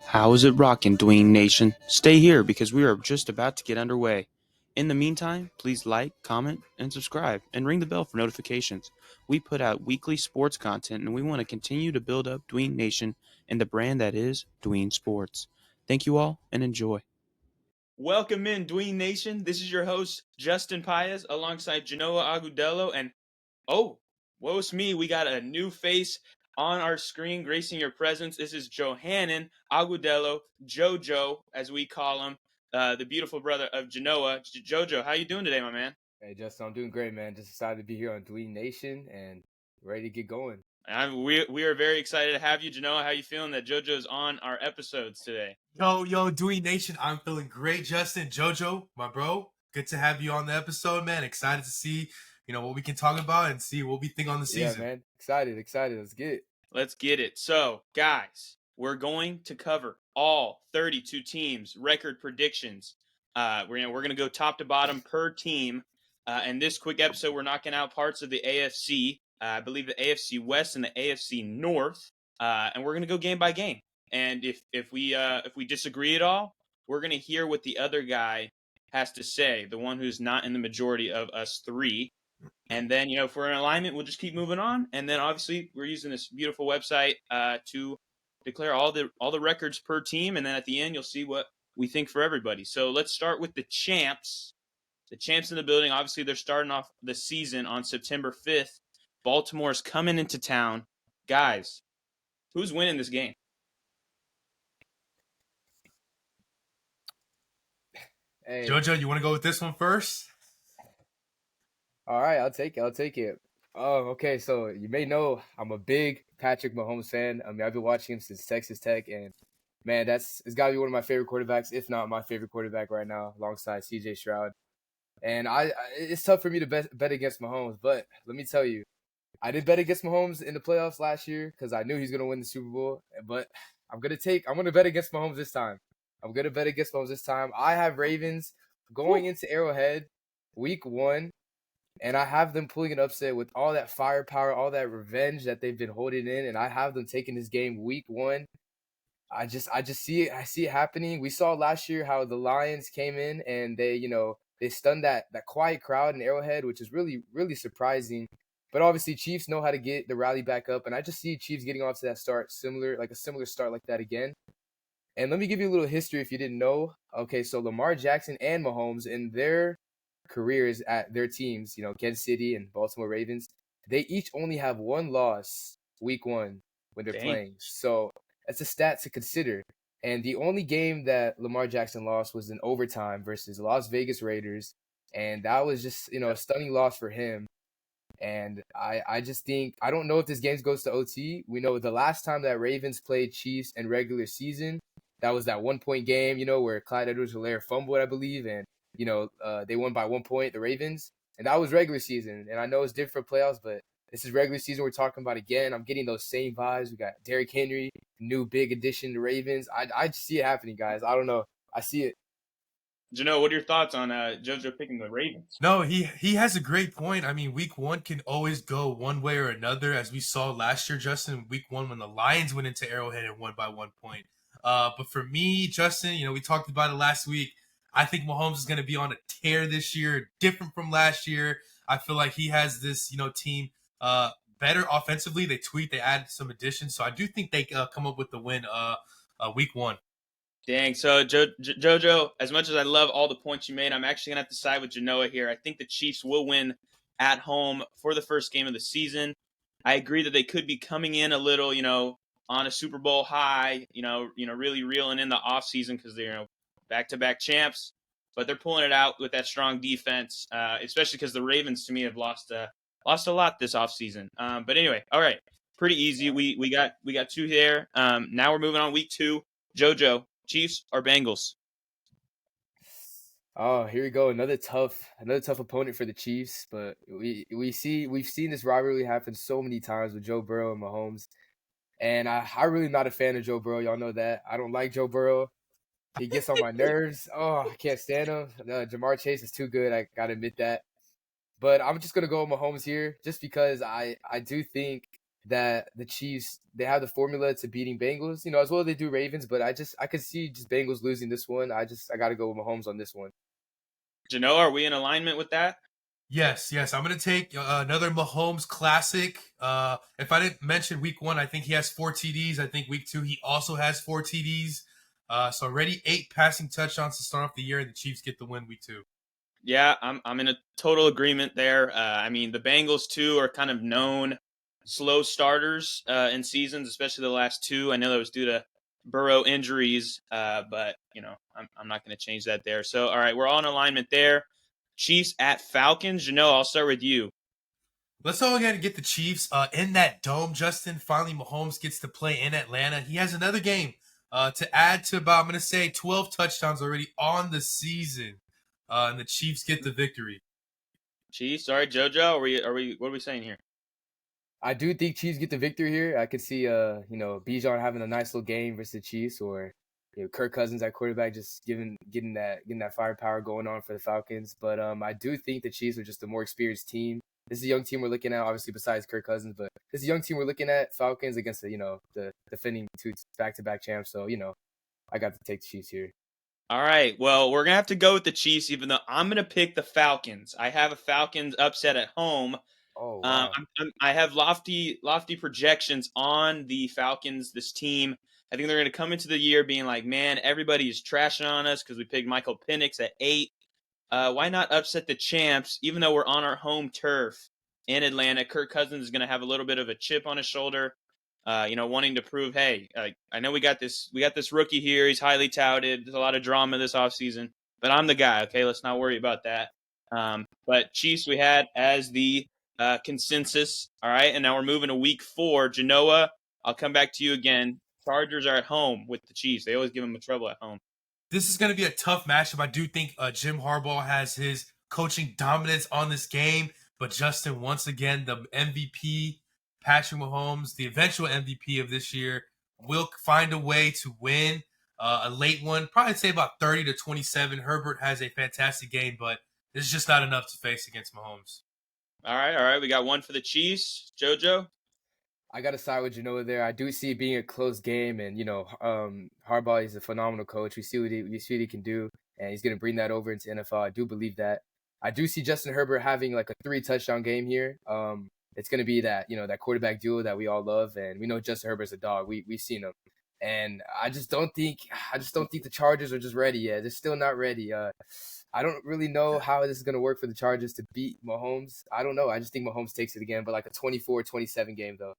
How is it rocking, Dwayne Nation? Stay here because we are just about to get underway. In the meantime, please like, comment, and subscribe, and ring the bell for notifications. We put out weekly sports content, and we want to continue to build up Dwayne Nation and the brand that is Dwayne Sports. Thank you all, and enjoy. Welcome in, Dwayne Nation. This is your host, Justin Paez, alongside Genoa Agudelo, and woe's me, we got a new face on our screen gracing your presence. This is Johannan Agudelo, Jojo, as we call him, the beautiful brother of Genoa. Jojo, how you doing today, my man? Hey, Justin, I'm doing great, man. Just excited to be here on Dwayne Nation and ready to get going. We are very excited to have you, Genoa. How you feeling that Jojo's on our episodes today? Yo, Dewey Nation, I'm feeling great. Justin, Jojo, my bro, good to have you on the episode, man. Excited to see, what we can talk about and see what we think on the season. Yeah, man. Excited. Let's get it. Let's get it. So, guys, we're going to cover all 32 teams, record predictions. We're gonna go top to bottom per team. And this quick episode, we're knocking out parts of the AFC. I believe the AFC West and the AFC North. And we're gonna go game by game. And if we disagree at all, we're gonna hear what the other guy has to say. The one who's not in the majority of us three. And then, if we're in alignment, we'll just keep moving on. And then, obviously, we're using this beautiful website to declare all the records per team. And then at the end, you'll see what we think for everybody. So let's start with the champs. The champs in the building. Obviously, they're starting off the season on September 5th. Baltimore's coming into town. Guys, who's winning this game? Hey, Jojo, you want to go with this one first? all right, I'll take it. Oh, okay. So you may know I'm a big Patrick Mahomes fan. I mean, I've been watching him since Texas Tech, and man, it's got to be one of my favorite quarterbacks, if not my favorite quarterback right now, alongside C.J. Stroud. And it's tough for me to bet against Mahomes, but let me tell you, I did bet against Mahomes in the playoffs last year because I knew he's gonna win the Super Bowl. But I'm gonna bet against Mahomes this time. I have Ravens going into Arrowhead week 1, and I have them pulling an upset with all that firepower, all that revenge that they've been holding in, and I have them taking this game week 1. I just see it. I see it happening. We saw last year how the Lions came in and they stunned that quiet crowd in Arrowhead, which is really, really surprising. But obviously, Chiefs know how to get the rally back up, and I just see Chiefs getting off to that start, a similar start like that again. And let me give you a little history if you didn't know. Okay, so Lamar Jackson and Mahomes in their careers at their teams, Kansas City and Baltimore Ravens, they each only have one loss week 1 when they're playing. So that's a stat to consider. And the only game that Lamar Jackson lost was in overtime versus Las Vegas Raiders. And that was just, a stunning loss for him. And I just think, I don't know if this game goes to OT. We know the last time that Ravens played Chiefs in regular season, that was that 1-point game, where Clyde Edwards-Helaire fumbled, I believe. And, they won by 1 point, the Ravens. And that was regular season. And I know it's different for playoffs, but this is regular season we're talking about again. I'm getting those same vibes. We got Derrick Henry, new big addition to Ravens. I just see it happening, guys. I don't know. I see it. Jano, what are your thoughts on JoJo picking the Ravens? No, he has a great point. I mean, week 1 can always go one way or another, as we saw last year, Justin, week 1 when the Lions went into Arrowhead and won by 1 point. But for me, Justin, we talked about it last week. I think Mahomes is going to be on a tear this year, different from last year. I feel like he has this, team better offensively. They added some additions. So I do think they come up with the win week 1. Dang. So, Jojo, as much as I love all the points you made, I'm actually going to have to side with Genoa here. I think the Chiefs will win at home for the first game of the season. I agree that they could be coming in a little, on a Super Bowl high, really reeling in the offseason because they're, back-to-back champs. But they're pulling it out with that strong defense, especially because the Ravens, to me, have lost a lot this offseason. But anyway, all right, pretty easy. We got 2 there. Now we're moving on week 2. Jojo, Chiefs or Bengals? Oh, here we go. Another tough opponent for the Chiefs. But we've seen this rivalry happen so many times with Joe Burrow and Mahomes. And I'm really not a fan of Joe Burrow. Y'all know that. I don't like Joe Burrow. He gets on my nerves. Oh, I can't stand him. Jamar Chase is too good. I gotta admit that. But I'm just gonna go with Mahomes here, just because I do think that the Chiefs, they have the formula to beating Bengals, as well as they do Ravens, but I could see just Bengals losing this one. I got to go with Mahomes on this one. Genoa, are we in alignment with that? Yes. I'm going to take another Mahomes classic. If I didn't mention week 1, I think he has 4 TDs. I think week 2, he also has 4 TDs. So already 8 passing touchdowns to start off the year, and the Chiefs get the win week 2. Yeah, I'm in a total agreement there. I mean, the Bengals too are kind of known slow starters in seasons, especially the last 2. I know that was due to Burrow injuries, but I'm not going to change that there. So, all right, we're all in alignment there. Chiefs at Falcons. I'll start with you. Let's go ahead and get the Chiefs in that dome. Justin, finally Mahomes gets to play in Atlanta. He has another game to add to about, I'm going to say, 12 touchdowns already on the season. And the Chiefs get the victory. Chiefs. All right, Jojo. What are we saying here? I do think Chiefs get the victory here. I could see, Bijan having a nice little game versus the Chiefs, or Kirk Cousins at quarterback, just getting that firepower going on for the Falcons. But I do think the Chiefs are just a more experienced team. This is a young team we're looking at, obviously besides Kirk Cousins, but this is a young team we're looking at. Falcons against the defending 2 back-to-back champs. So I got to take the Chiefs here. All right. Well, we're gonna have to go with the Chiefs, even though I'm gonna pick the Falcons. I have a Falcons upset at home. Oh wow. I have lofty projections on the Falcons. This team, I think they're going to come into the year being like, man, everybody is trashing on us because we picked Michael Penix at 8. Why not upset the champs, even though we're on our home turf in Atlanta? Kirk Cousins is going to have a little bit of a chip on his shoulder, wanting to prove, hey, I know we got this rookie here. He's highly touted. There's a lot of drama this offseason, but I'm the guy. Okay, let's not worry about that. But Chiefs we had as the consensus. All right, and now we're moving to week 4. Genoa, I'll come back to you again. Chargers are at home with the Chiefs. They always give them a trouble at home. This is going to be a tough matchup. I do think Jim Harbaugh has his coaching dominance on this game. But Justin, once again, the MVP, Patrick Mahomes, the eventual MVP of this year, will find a way to win a late one. Probably say about 30-27. Herbert has a fantastic game, but this is just not enough to face against Mahomes. All right. We got one for the Chiefs. Jojo? I got to side with Genoa there. I do see it being a close game, and Harbaugh is a phenomenal coach. We see what he can do, and he's going to bring that over into NFL. I do believe that. I do see Justin Herbert having like a 3 touchdown game here. It's going to be that that quarterback duo that we all love, and we know Justin Herbert's a dog. We've seen him, and I just don't think the Chargers are just ready yet. They're still not ready. I don't really know how this is going to work for the Chargers to beat Mahomes. I don't know. I just think Mahomes takes it again, but like a 24-27 game though.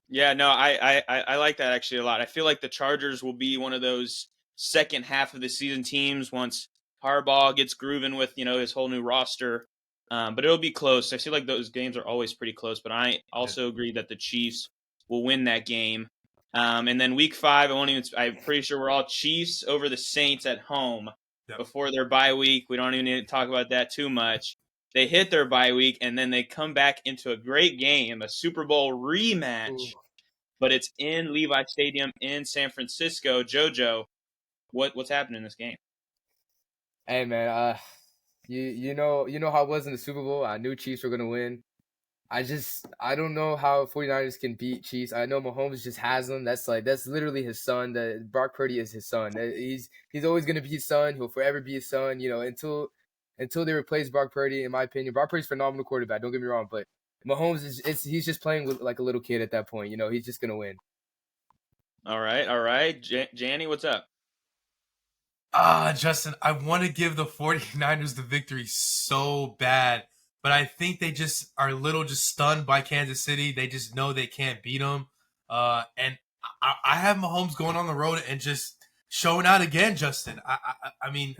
Yeah, no, I like that actually a lot. I feel like the Chargers will be one of those second half of the season teams once Harbaugh gets grooving with his whole new roster. But it'll be close. I feel like those games are always pretty close. But I also agree that the Chiefs will win that game. And then week 5, I'm pretty sure we're all Chiefs over the Saints at home before their bye week. We don't even need to talk about that too much. They hit their bye week, and then they come back into a great game, a Super Bowl rematch. Ooh. But it's in Levi Stadium in San Francisco. Jojo, what's happening in this game? Hey man, you know how it was in the Super Bowl. I knew Chiefs were gonna win. I don't know how 49ers can beat Chiefs. I know Mahomes just has them. That's literally his son. Brock Purdy is his son. He's always gonna be his son. He'll forever be his son. Until they replace Brock Purdy, in my opinion. Brock Purdy's a phenomenal quarterback. Don't get me wrong, but Mahomes he's just playing with like a little kid at that point. He's just gonna win. All right. Janny, what's up? Justin, I want to give the 49ers the victory so bad, but I think they just are a little just stunned by Kansas City. They just know they can't beat them. And I have Mahomes going on the road and just showing out again, Justin. I mean,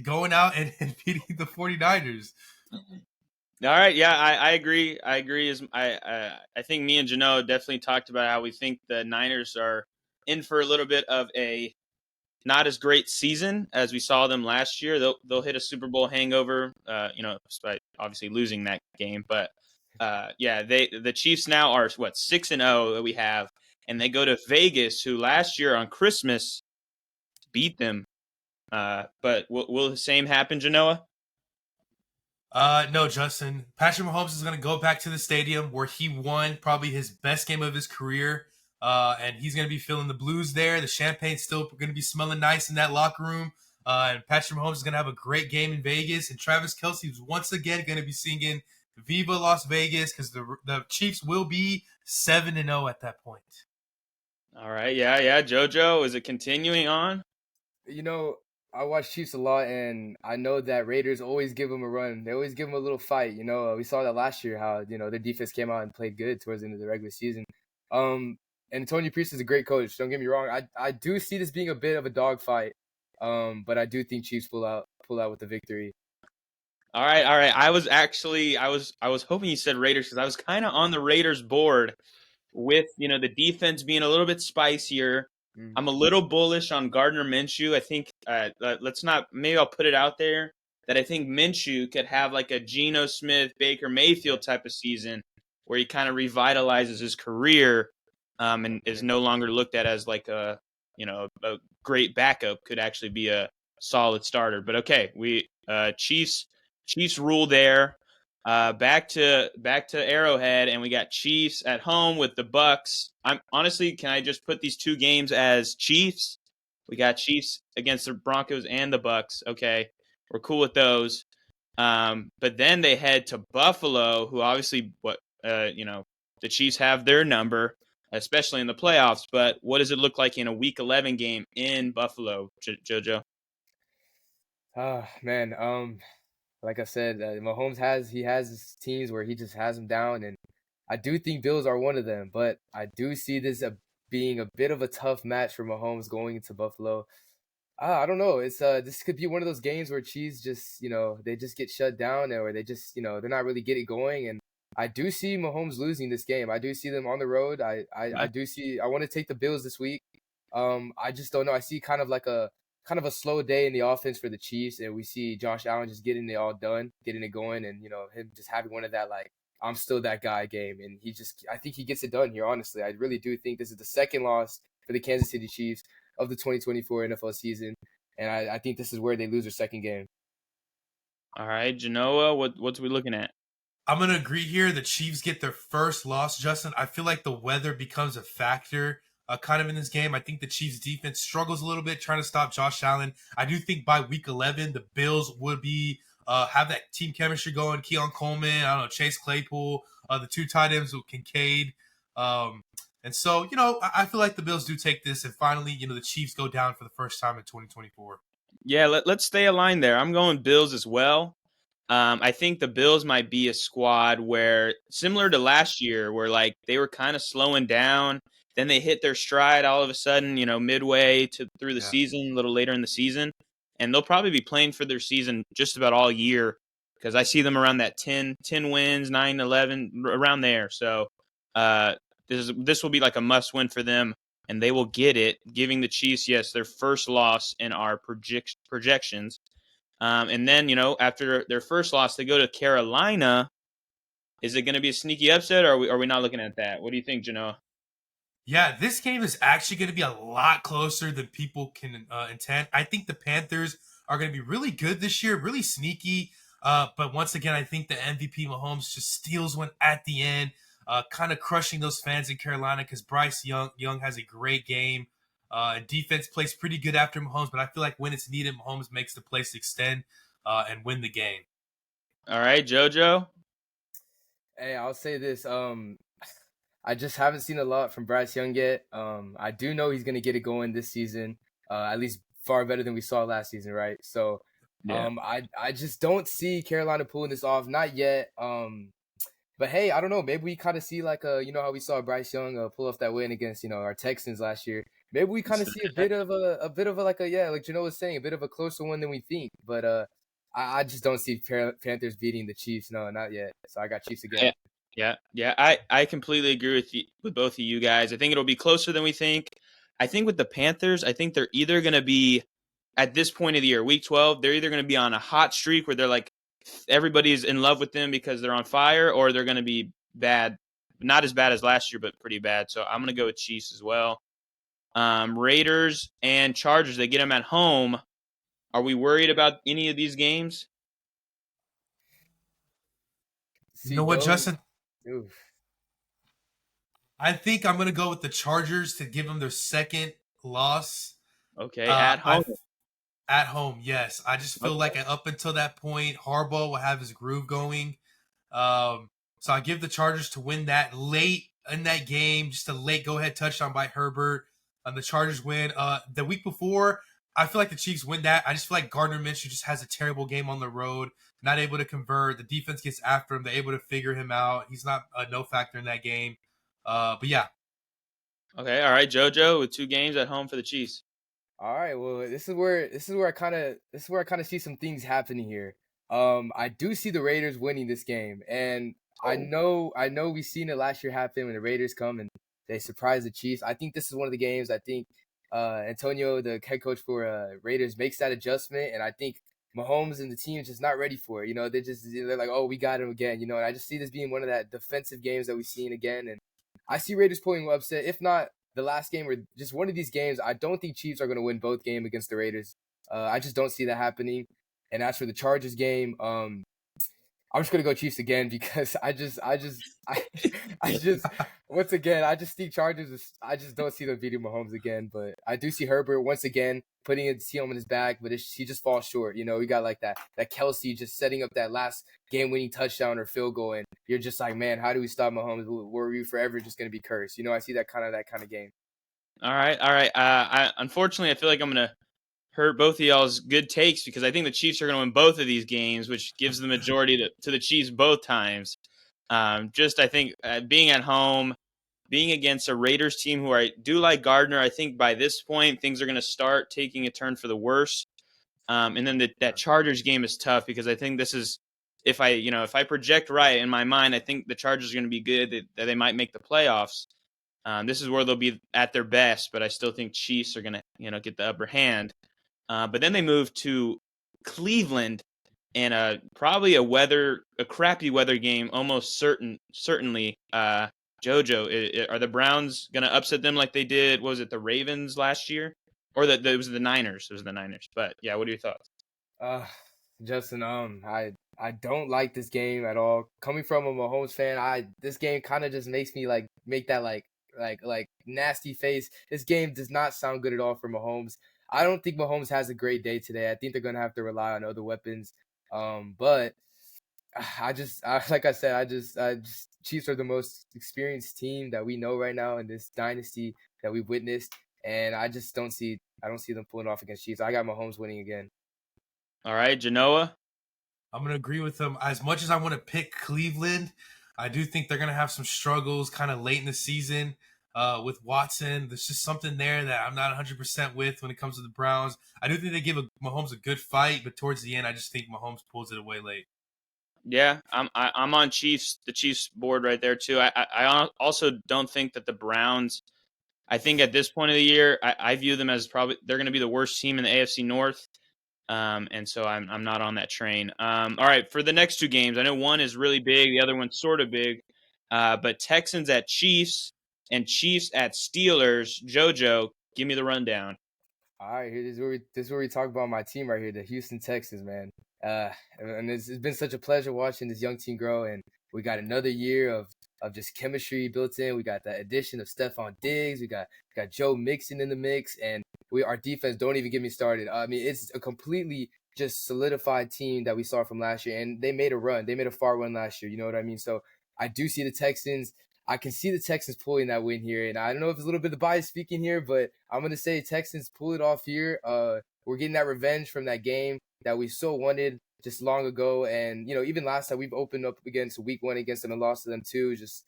going out and beating the 49ers. All right, yeah, I agree. I think me and Jano definitely talked about how we think the Niners are in for a little bit of a not as great season as we saw them last year. They'll hit a Super Bowl hangover, despite obviously losing that game. But the Chiefs now are 6-0 that we have, and they go to Vegas, who last year on Christmas beat them. But will the same happen, Genoa? No, Justin. Patrick Mahomes is going to go back to the stadium where he won probably his best game of his career. And he's going to be feeling the blues there. The champagne's still going to be smelling nice in that locker room. And Patrick Mahomes is going to have a great game in Vegas. And Travis Kelce is once again going to be singing Viva Las Vegas because the Chiefs will be 7-0 at that point. All right, yeah. Jojo, is it continuing on? You know, I watch Chiefs a lot, and I know that Raiders always give them a run. They always give them a little fight. We saw that last year, how their defense came out and played good towards the end of the regular season. And Tony Priest is a great coach. Don't get me wrong. I do see this being a bit of a dogfight. But I do think Chiefs pull out with the victory. All right. I was hoping you said Raiders because I was kind of on the Raiders board with the defense being a little bit spicier. I'm a little bullish on Gardner Minshew. I think maybe I'll put it out there that I think Minshew could have like a Geno Smith, Baker Mayfield type of season where he kind of revitalizes his career and is no longer looked at as like a great backup, could actually be a solid starter. But okay, we Chiefs rule there. Back to Arrowhead, and we got Chiefs at home with the Bucks. Can I just put these two games as Chiefs? We got Chiefs against the Broncos and the Bucks. Okay, we're cool with those. But then they head to Buffalo, who obviously the Chiefs have their number, especially in the playoffs. But what does it look like in a Week 11 game in Buffalo, Jojo? Man. Like I said, Mahomes has his teams where he just has them down, and I do think Bills are one of them. But I do see this being a bit of a tough match for Mahomes going into Buffalo. I don't know. It's this could be one of those games where Chiefs just they just get shut down, or they just they're not really getting going. And I do see Mahomes losing this game. I do see them on the road. I do see. I want to take the Bills this week. I just don't know. I see kind of a slow day in the offense for the Chiefs, and we see Josh Allen just getting it all done, getting it going, and him just having one of that like I'm still that guy game, and I think he gets it done here. Honestly, I really do think this is the second loss for the Kansas City Chiefs of the 2024 NFL season, and I think this is where they lose their second game. All right, Genoa, what's we looking at? I'm going to agree here. The Chiefs get their first loss, Justin. I feel like the weather becomes a factor kind of in this game. I think the Chiefs defense struggles a little bit trying to stop Josh Allen. I do think by week 11, the Bills would be have that team chemistry going. Keon Coleman, I don't know, Chase Claypool, the two tight ends with Kincaid. And so, I feel like the Bills do take this, and finally, the Chiefs go down for the first time in 2024. Yeah, let's stay aligned there. I'm going Bills as well. I think the Bills might be a squad where, similar to last year, where like they were kind of slowing down, then they hit their stride all of a sudden, midway through the season, a little later in the season, and they'll probably be playing for their season just about all year because I see them around that 10 wins, 9, 11, around there. So this will be like a must win for them, and they will get it, giving the Chiefs, yes, their first loss in our projections. And then, after their first loss, they go to Carolina. Is it going to be a sneaky upset, or are we not looking at that? What do you think, Genoa? Yeah, this game is actually going to be a lot closer than people can intend. I think the Panthers are going to be really good this year, really sneaky. But once again, I think the MVP Mahomes just steals one at the end, kind of crushing those fans in Carolina because Bryce Young has a great game. Defense plays pretty good after Mahomes, but I feel like when it's needed, Mahomes makes the place extend and win the game. All right, Jojo. Hey, I'll say this. I just haven't seen a lot from Bryce Young yet. I do know he's gonna get it going this season. At least far better than we saw last season, right? So, I just don't see Carolina pulling this off, not yet. But hey, I don't know. Maybe we kind of see like how we saw Bryce Young pull off that win against our Texans last year. Maybe we kind of see a bit of a like Genoa was saying, a bit of a closer one than we think. But I just don't see Panthers beating the Chiefs. No, not yet. So I got Chiefs again. Yeah. I completely agree with both of you guys. I think it'll be closer than we think. I think with the Panthers, I think they're either going to be at this point of the year, week 12, they're either going to be on a hot streak where they're like everybody's in love with them because they're on fire, or they're going to be bad, not as bad as last year, but pretty bad. So I'm going to go with Chiefs as well. Raiders and Chargers, they get them at home. Are we worried about any of these games? You know what, those. Justin? Oof. I think I'm gonna go with the Chargers to give them their second loss. Okay, at home. I At home, yes. I just feel Okay. like up until that point, Harbaugh will have his groove going. So I give the Chargers to win that late in that game, just a late go-ahead touchdown by Herbert. The Chargers win. The week before, I feel like the Chiefs win that. I just feel like Gardner Minshew just has a terrible game on the road, not able to convert. The defense gets after him. They're able to figure him out. He's not a no factor in that game. But yeah, Okay, all right, JoJo with 2 games at home for the Chiefs. All right, well, this is where I kind of see some things happening here. I do see the Raiders winning this game, and Oh. I know we've seen it last year happen when the Raiders come and they surprise the Chiefs. I think this is one of the games. I think Antonio, the head coach for Raiders, makes that adjustment, and I think Mahomes and the team is just not ready for it. You know, they're like, oh, we got him again. You know, and I just see this being one of that defensive games that we've seen again, and I see Raiders pulling upset, if not the last game or just one of these games. I don't think Chiefs are going to win both games against the Raiders. I just don't see that happening. And as for the Chargers game, I'm just gonna go Chiefs again because I just once again I just think Chargers. I just don't see them beating Mahomes again. But I do see Herbert once again putting his team on his back, but he just falls short. You know, we got like that Kelsey just setting up that last game-winning touchdown or field goal, and you're just like, man, how do we stop Mahomes? Were we forever just gonna be cursed? You know, I see that kind of game. All right, all right. Unfortunately, I feel like I'm gonna hurt both of y'all's good takes because I think the Chiefs are gonna win both of these games, which gives the majority to the Chiefs both times. Just I think being at home, being against a Raiders team who I do like Gardner, I think by this point things are gonna start taking a turn for the worse. And then that Chargers game is tough because I think this is if I project right in my mind, I think the Chargers are going to be good that they might make the playoffs. This is where they'll be at their best, but I still think Chiefs are going to get the upper hand. But then they move to Cleveland and probably a crappy weather game, almost certainly. JoJo, are the Browns going to upset them like they did? What was it, the Ravens last year, or it was the Niners? It was the Niners. But yeah, what are your thoughts? Uh, Justin, I don't like this game at all. Coming from a Mahomes fan, this game kind of just makes me like make that like nasty face. This game does not sound good at all for Mahomes. I don't think Mahomes has a great day today. I think they're gonna have to rely on other weapons. But like I said, I just Chiefs are the most experienced team that we know right now in this dynasty that we've witnessed, and I don't see them pulling off against Chiefs. I got Mahomes winning again. All right, Genoa. I'm gonna agree with them. As much as I want to pick Cleveland, I do think they're gonna have some struggles kind of late in the season with Watson. There's just something there that I'm not 100% with when it comes to the Browns. I do think they give Mahomes a good fight, but towards the end, I just think Mahomes pulls it away late. Yeah, I'm on the Chiefs board right there too. I also don't think that the Browns. I think at this point of the year, I view them as probably they're going to be the worst team in the AFC North. And so I'm not on that train. All right, for the next 2 games, I know one is really big, the other one's sort of big. But Texans at Chiefs and Chiefs at Steelers. JoJo, give me the rundown. All right, here this is where we talk about my team right here, the Houston Texans, man. And it's been such a pleasure watching this young team grow, and we got another year of just chemistry built in. We got the addition of Stephon Diggs. We got Joe Mixon in the mix, and our defense. Don't even get me started. I mean, it's a completely just solidified team that we saw from last year, and they made a run. They made a far run last year. You know what I mean? So I do see the Texans. I can see the Texans pulling that win here, and I don't know if it's a little bit of bias speaking here, but I'm gonna say Texans pull it off here. We're getting that revenge from that game that we so wanted just long ago, and even last time we've opened up against Week 1 against them and lost to them too. Just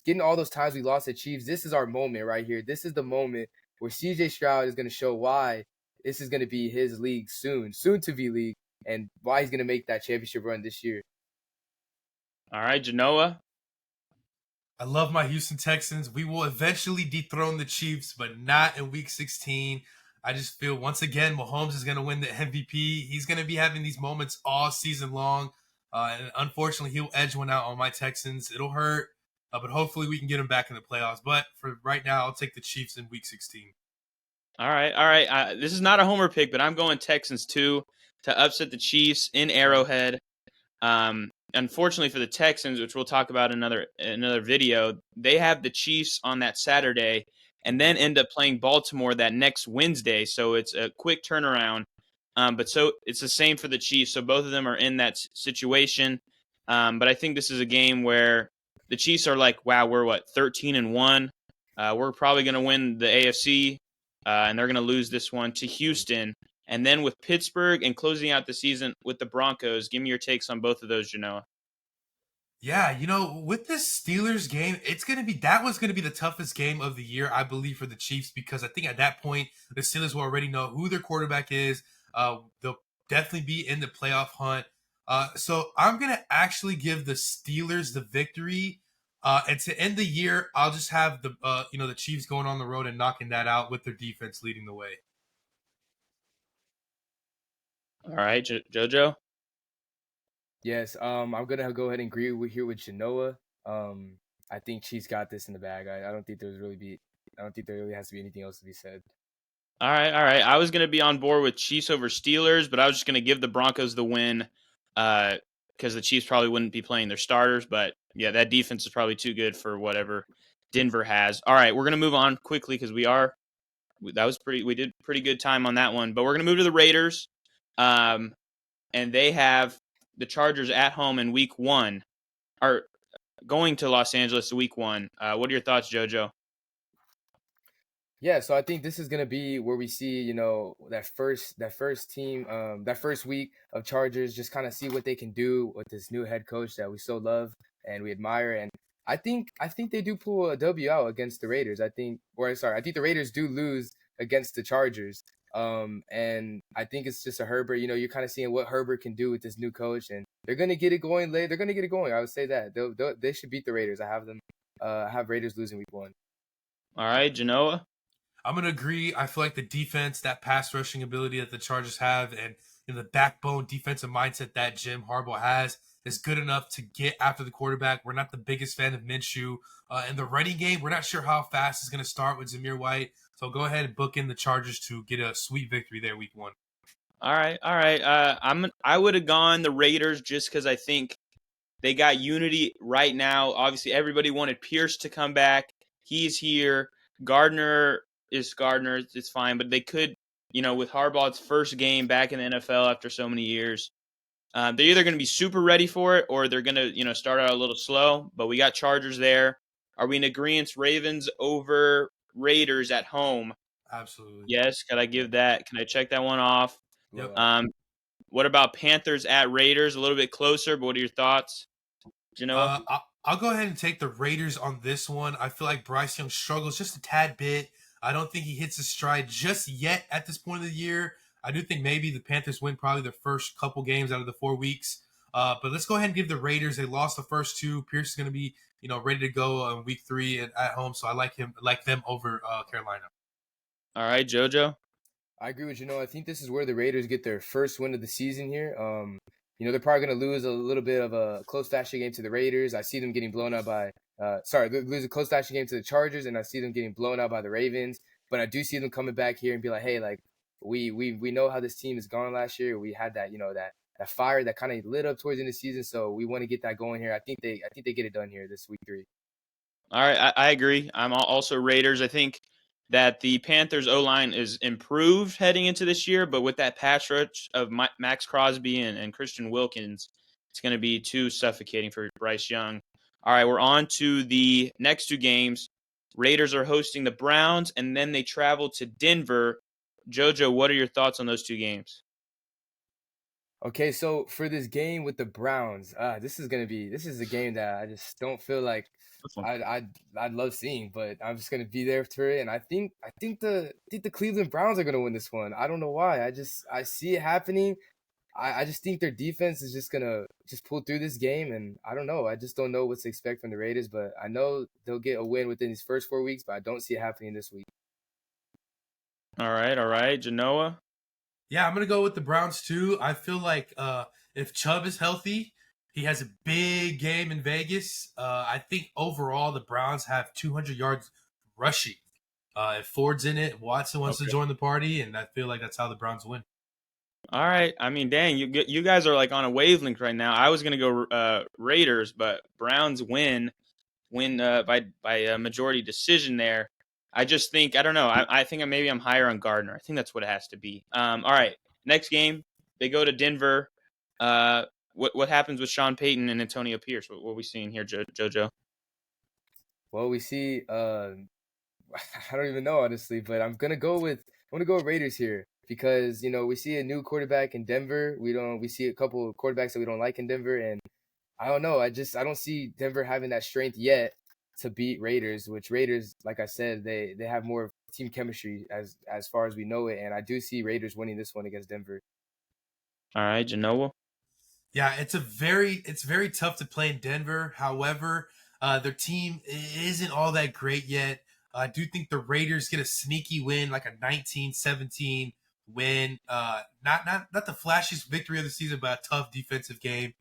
getting all those times we lost to Chiefs. This is our moment right here. This is the moment where CJ Stroud is gonna show why this is gonna be his league soon to be league, and why he's gonna make that championship run this year. All right, Genoa. I love my Houston Texans. We will eventually dethrone the Chiefs, but not in Week 16. I just feel once again Mahomes is going to win the MVP. He's going to be having these moments all season long, and unfortunately, he'll edge one out on my Texans. It'll hurt, but hopefully we can get him back in the playoffs. But for right now, I'll take the Chiefs in Week 16. All right, all right. This is not a homer pick, but I'm going Texans too to upset the Chiefs in Arrowhead. unfortunately for the Texans, which we'll talk about in another video, they have the Chiefs on that Saturday and then end up playing Baltimore that next Wednesday. So it's a quick turnaround. But so it's the same for the Chiefs. So both of them are in that situation. But I think this is a game where the Chiefs are like, wow, we're what, 13-1. We're probably going to win the AFC, and they're going to lose this one to Houston. And then with Pittsburgh and closing out the season with the Broncos, give me your takes on both of those, Genoa. Yeah, with this Steelers game, that was gonna be the toughest game of the year, I believe, for the Chiefs, because I think at that point the Steelers will already know who their quarterback is. They'll definitely be in the playoff hunt. So I'm gonna actually give the Steelers the victory. And to end the year, I'll just have the Chiefs going on the road and knocking that out with their defense leading the way. All right, Jojo. Yes, I'm gonna go ahead and agree with Genoa. I think Chiefs got this in the bag. I don't think I don't think there really has to be anything else to be said. All right, all right. I was going to be on board with Chiefs over Steelers, but I was just going to give the Broncos the win because the Chiefs probably wouldn't be playing their starters. But yeah, that defense is probably too good for whatever Denver has. All right, we're going to move on quickly because we did pretty good time on that one. But we're going to move to the Raiders, and they have the Chargers at home in Week 1, are going to Los Angeles Week 1. What are your thoughts, JoJo? Yeah, so I think this is gonna be where we see, that first team, that first week of Chargers, just kind of see what they can do with this new head coach that we so love and we admire. And I think they do pull a W out against the Raiders. I think the Raiders do lose against the Chargers. And I think it's just a Herbert. You're kind of seeing what Herbert can do with this new coach, and they're gonna get it going late. They're gonna get it going. I would say that they should beat the Raiders. I have them. Have Raiders losing Week 1. All right, Genoa. I'm gonna agree. I feel like the defense, that pass rushing ability that the Chargers have, and the backbone defensive mindset that Jim Harbaugh has is good enough to get after the quarterback. We're not the biggest fan of Minshew. In the running game, we're not sure how fast it's going to start with Zamir White. So go ahead and book in the Chargers to get a sweet victory there Week 1. All right, all right. I would have gone the Raiders just because I think they got unity right now. Obviously, everybody wanted Pierce to come back. He's here. Gardner is Gardner. It's fine, but they could, with Harbaugh's first game back in the NFL after so many years, they're either going to be super ready for it or they're going to, start out a little slow. But we got Chargers there. Are we in agreement? Ravens over Raiders at home? Absolutely. Yes. Can I check that one off? Yep. What about Panthers at Raiders? A little bit closer, but what are your thoughts, Genoa? I'll go ahead and take the Raiders on this one. I feel like Bryce Young struggles just a tad bit. I don't think he hits his stride just yet at this point of the year. I do think maybe the Panthers win probably their first couple games out of the 4 weeks. But let's go ahead and give the Raiders. They lost the first 2. Pierce is going to be, ready to go in Week 3 at home. So I like them over Carolina. All right, JoJo. I agree with I think this is where the Raiders get their first win of the season here. They're probably going to lose a little bit of a close fashion game to the Raiders. I see them getting blown out by lose a close fashion game to the Chargers, and I see them getting blown out by the Ravens. But I do see them coming back here and be like, hey, like we know how this team has gone last year. We had that that fire that kind of lit up towards the end of the season, so we want to get that going here. I think they get it done here this Week 3. All right, I agree. I'm also Raiders. I think that the Panthers O-line is improved heading into this year, but with that pass rush of Max Crosby and Christian Wilkins, it's going to be too suffocating for Bryce Young. All right, we're on to the next 2 games. Raiders are hosting the Browns, and then they travel to Denver. JoJo, what are your thoughts on those 2 games? Okay, so for this game with the Browns, this is a game that I just don't feel like I'd love seeing, but I'm just gonna be there for it. And I think the Cleveland Browns are gonna win this one. I don't know why. I see it happening. I just think their defense is just gonna just pull through this game, and I don't know. I just don't know what to expect from the Raiders, but I know they'll get a win within these first 4 weeks, but I don't see it happening this week. All right, Genoa. Yeah, I'm going to go with the Browns too. I feel like if Chubb is healthy, he has a big game in Vegas. I think overall the Browns have 200 yards rushing. If Ford's in it, Watson wants to join the party, and I feel like that's how the Browns win. All right. I mean, dang, you guys are like on a wavelength right now. I was gonna go Raiders, but Browns win by a majority decision there. I just think I don't know. I think maybe I'm higher on Gardner. I think that's what it has to be. All right. Next game, they go to Denver. What happens with Sean Payton and Antonio Pierce? What are we seeing here, Jojo? Well, we see. I don't even know honestly, but I'm gonna go with Raiders here because we see a new quarterback in Denver. We see a couple of quarterbacks that we don't like in Denver, and I don't know. I don't see Denver having that strength yet to beat Raiders. Which Raiders, like I said, they have more team chemistry as far as we know it, and I do see Raiders winning this one against Denver. All right, Genoa. Yeah, it's very tough to play in Denver. However, their team isn't all that great yet. I do think the Raiders get a sneaky win, like a 19-17 win. Not the flashiest victory of the season, but a tough defensive game.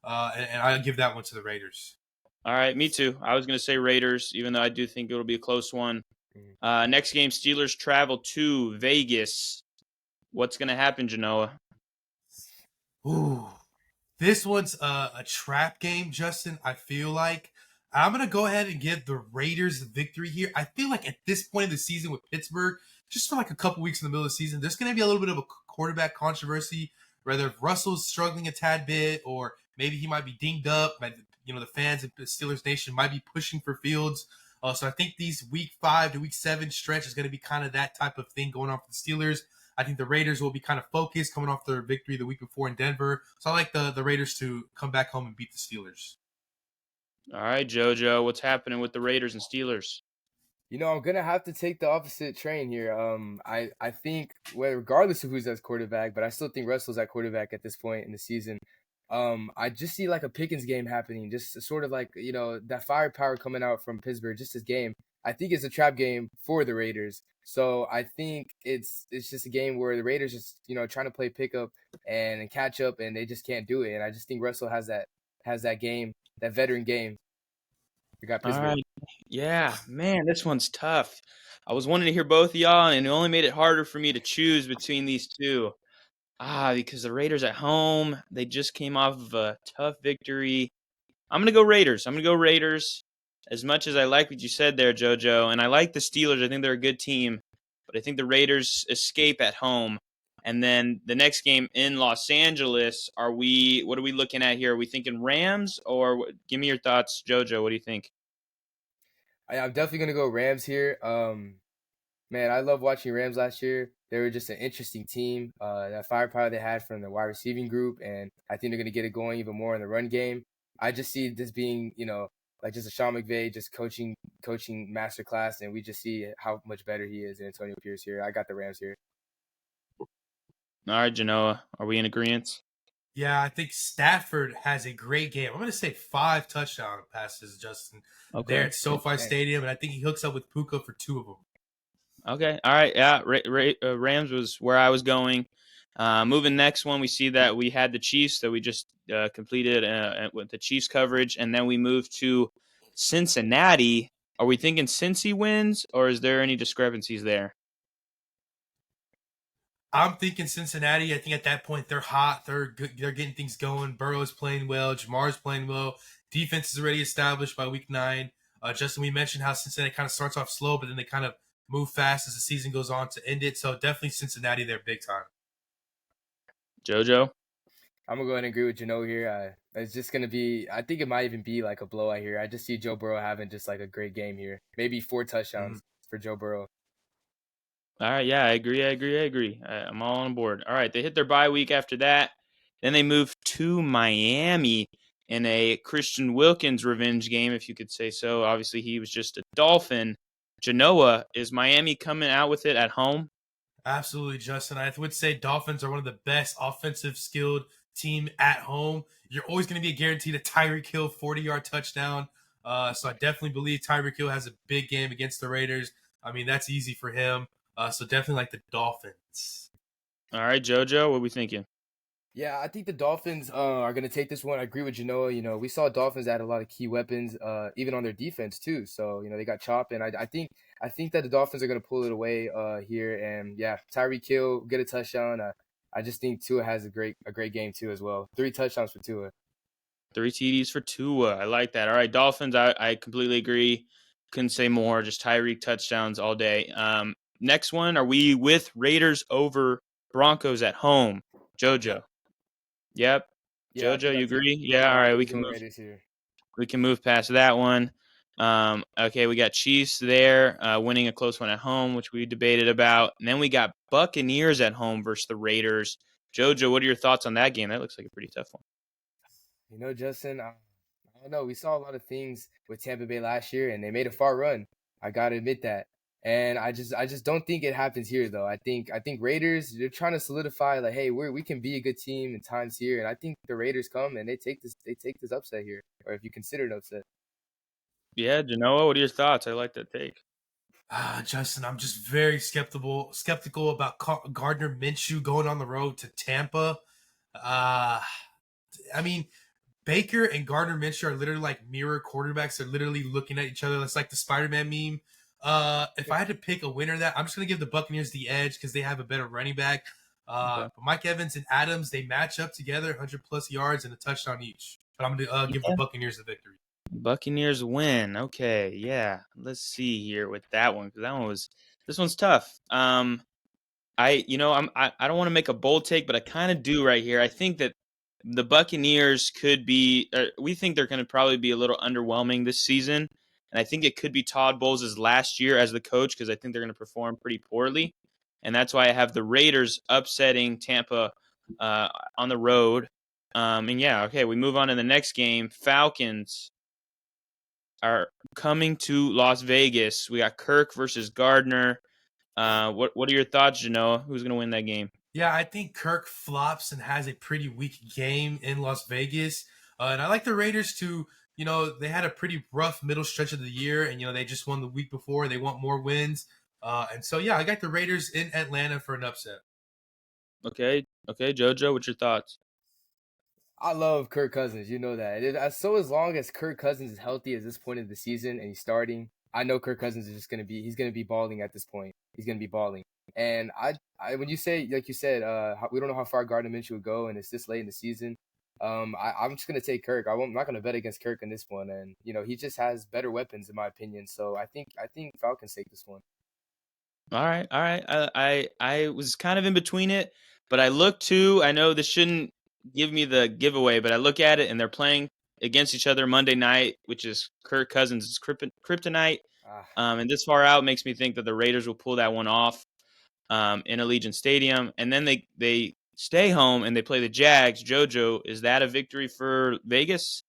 And I'll give that one to the Raiders. All right, me too. I was gonna say Raiders, even though I do think it'll be a close one. Mhm. Next game, Steelers travel to Vegas. What's gonna happen, Genoa? Ooh, this one's a trap game, Justin. I feel like I'm gonna go ahead and give the Raiders the victory here. I feel like at this point in the season with Pittsburgh, just for like a couple weeks in the middle of the season, there's gonna be a little bit of a quarterback controversy. Whether if Russell's struggling a tad bit, or maybe he might be dinged up. The fans of the Steelers Nation might be pushing for Fields. So I think these week 5 to week 7 stretch is going to be kind of that type of thing going on for the Steelers. I think the Raiders will be kind of focused coming off their victory the week before in Denver. So I like the Raiders to come back home and beat the Steelers. All right, Jojo, what's happening with the Raiders and Steelers? I'm gonna have to take the opposite train here. I think, well, regardless of who's at quarterback, but I still think Russell's at quarterback at this point in the season. I just see like a Pickens game happening, just sort of like that firepower coming out from Pittsburgh. Just this game, I think it's a trap game for the Raiders. So I think it's just a game where the Raiders just trying to play pickup and catch up, and they just can't do it. And I just think Russell has that game, that veteran game. We got All Pittsburgh. right. Yeah, man, this one's tough. I was wanting to hear both of y'all, and it only made it harder for me to choose between these two. Because the Raiders at home, they just came off of a tough victory. I'm gonna go Raiders. I'm gonna go Raiders. As much as I like what you said there, JoJo, and I like the Steelers, I think they're a good team, but I think the Raiders escape at home. And then the next game in Los Angeles, what are we looking at here? Are we thinking Rams or give me your thoughts, JoJo? What do you think? I'm definitely gonna go Rams here. Man, I love watching Rams last year. They were just an interesting team. That firepower they had from the wide receiving group, and I think they're gonna get it going even more in the run game. I just see this being, like just a Sean McVay just coaching masterclass, and we just see how much better he is than Antonio Pierce here. I got the Rams here. All right, Genoa, are we in agreement? Yeah, I think Stafford has a great game. I'm going to say 5 touchdown passes, Justin, there Okay. at SoFi Dang. Stadium, and I think he hooks up with Puka for 2 of them. Okay. All right. Yeah. Rams was where I was going. Moving next one, we see that we had the Chiefs that we just completed with the Chiefs coverage, and then we moved to Cincinnati. Are we thinking Cincy wins, or is there any discrepancies there? I'm thinking Cincinnati. I think at that point they're hot. They're good. They're getting things going. Burrow's playing well. Jamar's playing well. Defense is already established by week 9. Justin, we mentioned how Cincinnati kind of starts off slow, but then they kind of move fast as the season goes on to end it. So definitely Cincinnati, they're big time. JoJo. I'm gonna go ahead and agree with Jano here. It's just gonna be. I think it might even be like a blowout here. I just see Joe Burrow having just like a great game here. Maybe 4 touchdowns for Joe Burrow. All right. Yeah, I agree. I'm all on board. All right. They hit their bye week after that. Then they moved to Miami in a Christian Wilkins revenge game, if you could say so. Obviously, he was just a Dolphin. Genoa, is Miami coming out with it at home? Absolutely, Justin. I would say Dolphins are one of the best offensive skilled team at home. You're always going to be guaranteed a Tyreek Hill 40-yard touchdown. So I definitely believe Tyreek Hill has a big game against the Raiders. I mean, that's easy for him. So definitely like the Dolphins. All right, JoJo, what are we thinking? Yeah, I think the Dolphins are going to take this one. I agree with Genoa. We saw Dolphins add a lot of key weapons, even on their defense too. So they got chopped, and I think that the Dolphins are going to pull it away here. And yeah, Tyreek Hill get a touchdown. I just think Tua has a great game too as well. 3 touchdowns for Tua. 3 TDs for Tua. I like that. All right, Dolphins. I completely agree. Couldn't say more. Just Tyreek touchdowns all day. Next one. Are we with Raiders over Broncos at home? Yep. Jojo. Yep. Yeah, I think Jojo, you I'll take agree? Yeah. All right. Raiders over Raiders here. We can move past that one. Okay, we got Chiefs there, winning a close one at home, which we debated about. And then we got Buccaneers at home versus the Raiders. Jojo, what are your thoughts on that game? That looks like a pretty tough one. You know, Justin, I don't know. We saw a lot of things with Tampa Bay last year, and they made a far run. I gotta admit that. And I just don't think it happens here though. I think Raiders, they're trying to solidify like, hey, we can be a good team in times here, and I think the Raiders come and they take this upset here, or if you consider it upset. Yeah, Genoa, what are your thoughts? I like that take. Justin, I'm just very skeptical about Gardner Minshew going on the road to Tampa. I mean, Baker and Gardner Minshew are literally like mirror quarterbacks. They're literally looking at each other. That's like the Spider-Man meme. If I had to pick a winner of that, I'm just going to give the Buccaneers the edge because they have a better running back. Okay. But Mike Evans and Adams, they match up together, 100-plus yards and a touchdown each. But I'm going to give the Buccaneers the victory. Buccaneers win. Okay, yeah. Let's see here with that one because this one's tough. I don't want to make a bold take, but I kind of do right here. I think that the Buccaneers could be. We think they're going to probably be a little underwhelming this season, and I think it could be Todd Bowles' last year as the coach because I think they're going to perform pretty poorly, and that's why I have the Raiders upsetting Tampa on the road. And yeah, okay, we move on to the next game. Falcons are coming to Las Vegas. We got Kirk versus Gardner. What are your thoughts, Genoa? Who's going to win that game? Yeah, I think Kirk flops and has a pretty weak game in Las Vegas. And I like the Raiders to, they had a pretty rough middle stretch of the year, and, they just won the week before. They want more wins. And so, yeah, I got the Raiders in Atlanta for an upset. Okay, Jojo, what's your thoughts? I love Kirk Cousins. You know that. So as long as Kirk Cousins is healthy at this point of the season and he's starting, I know Kirk Cousins is just he's gonna be balling at this point. He's gonna be balling. And when you say, like you said, we don't know how far Gardner Minshew would go, and it's this late in the season. I'm just gonna take Kirk. I'm not gonna bet against Kirk in this one, and he just has better weapons in my opinion. So I think Falcons take this one. All right. I was kind of in between it, but I look too. I know this shouldn't give me the giveaway, but I look at it and they're playing against each other Monday night, which is Kirk Cousins' kryptonite. Ah, And this far out makes me think that the Raiders will pull that one off in Allegiant Stadium, and then they stay home and they play the Jags. Jojo, is that a victory for Vegas?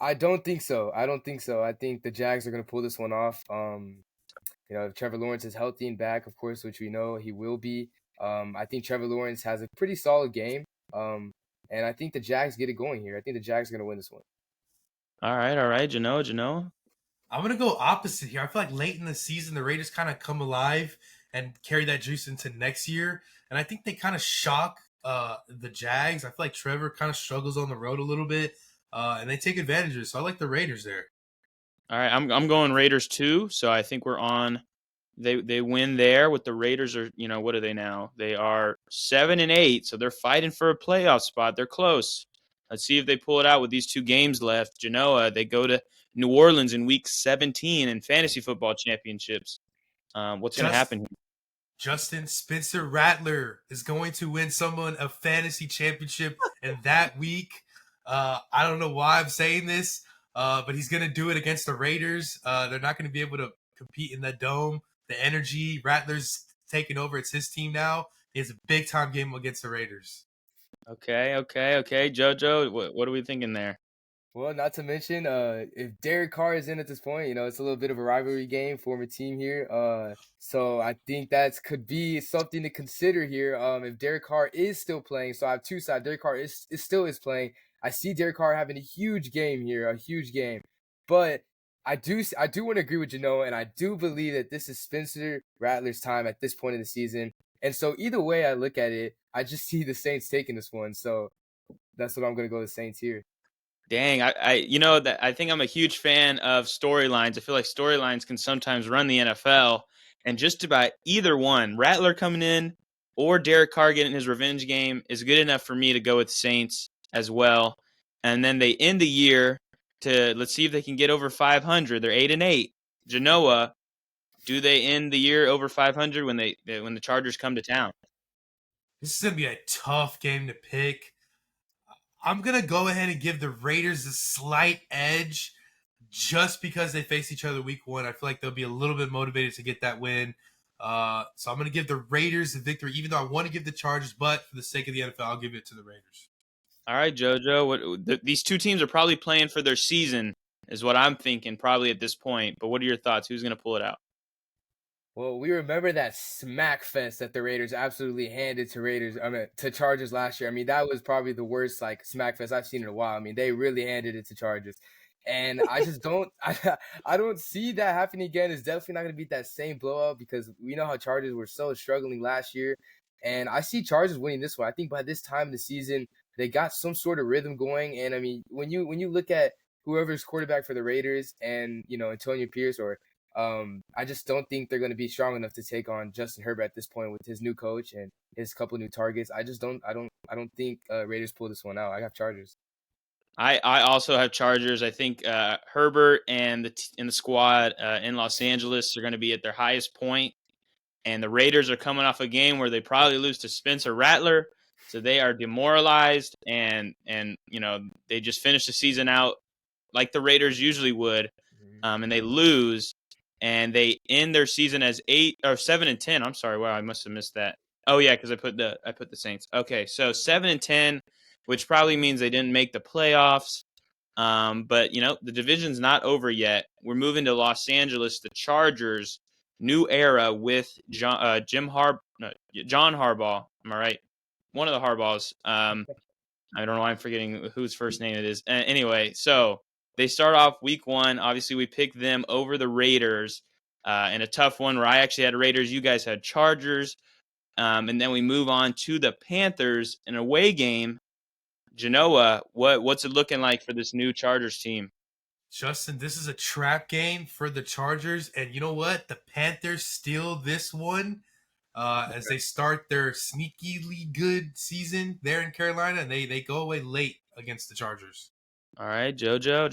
I don't think so. I don't think so. I think the Jags are gonna pull this one off. If Trevor Lawrence is healthy and back, of course, which we know he will be, I think Trevor Lawrence has a pretty solid game. And I think the Jags get it going here. I think the Jags are going to win this one. All right, Genoa. I'm going to go opposite here. I feel like late in the season, the Raiders kind of come alive and carry that juice into next year. And I think they kind of shock the Jags. I feel like Trevor kind of struggles on the road a little bit, and they take advantage of it. So I like the Raiders there. All right, I'm going Raiders too. So I think we're on. They win there with the Raiders are what are they now? They are 7-8, so they're fighting for a playoff spot. They're close. Let's see if they pull it out with these 2 games left. Genoa, they go to New Orleans in Week 17 in fantasy football championships. What's going to happen here? Justin Spencer Rattler is going to win someone a fantasy championship in that week. I don't know why I'm saying this, but he's going to do it against the Raiders. They're not going to be able to compete in the dome. The energy, Rattler's taking over. It's his team now. He has a big-time game against the Raiders. Okay. Jojo, what are we thinking there? Well, not to mention, if Derek Carr is in at this point, it's a little bit of a rivalry game, former team here. So I think that could be something to consider here. If Derek Carr is still playing, so I have two sides. Derek Carr is still playing. I see Derek Carr having a huge game here, a huge game. But I do want to agree with Genoa, and I do believe that this is Spencer Rattler's time at this point in the season. And so either way I look at it, I just see the Saints taking this one. So that's what I'm going to go with Saints here. Dang, I think I'm a huge fan of storylines. I feel like storylines can sometimes run the NFL, and just about either one, Rattler coming in or Derek Carr getting his revenge game is good enough for me to go with Saints as well. And then they end the year to let's see if they can get over 500. They're 8-8. Genoa, do they end the year over 500 when the Chargers come to town? This is going to be a tough game to pick. I'm going to go ahead and give the Raiders a slight edge just because they face each other week 1. I feel like they'll be a little bit motivated to get that win. So I'm going to give the Raiders the victory, even though I want to give the Chargers, but for the sake of the NFL, I'll give it to the Raiders. All right, Jojo. These two teams are probably playing for their season, is what I'm thinking, probably at this point. But what are your thoughts? Who's going to pull it out? Well, we remember that smack fest that the Raiders absolutely handed to Chargers last year. I mean, that was probably the worst like smack fest I've seen in a while. I mean, they really handed it to Chargers. And I just don't I don't see that happening again. It's definitely not going to be that same blowout because we know how Chargers were so struggling last year. And I see Chargers winning this one. I think by this time in the season, they got some sort of rhythm going. And I mean, when you look at whoever's quarterback for the Raiders and, Antonio Pierce or I just don't think they're going to be strong enough to take on Justin Herbert at this point with his new coach and his couple new targets. I just don't. I don't think Raiders pull this one out. I have Chargers. I also have Chargers. I think Herbert and the squad in Los Angeles are going to be at their highest point, and the Raiders are coming off a game where they probably lose to Spencer Rattler, so they are demoralized and they just finished the season out like the Raiders usually would, and they lose, and they end their season as 7-10. I'm sorry, wow, I must have missed that. Oh yeah, because I put the Saints. Okay, so 7-10, which probably means they didn't make the playoffs. But the division's not over yet. We're moving to Los Angeles. The Chargers, new era with John Harbaugh. Am I right? One of the Harbaughs. I don't know why I'm forgetting whose first name it is. Anyway, so they start off week 1. Obviously, we picked them over the Raiders in a tough one where I actually had Raiders. You guys had Chargers. And then we move on to the Panthers, an away game. Genoa, what's it looking like for this new Chargers team? Justin, this is a trap game for the Chargers, and you know what? The Panthers steal this one as they start their sneakily good season there in Carolina, and they go away late against the Chargers. All right, Jojo.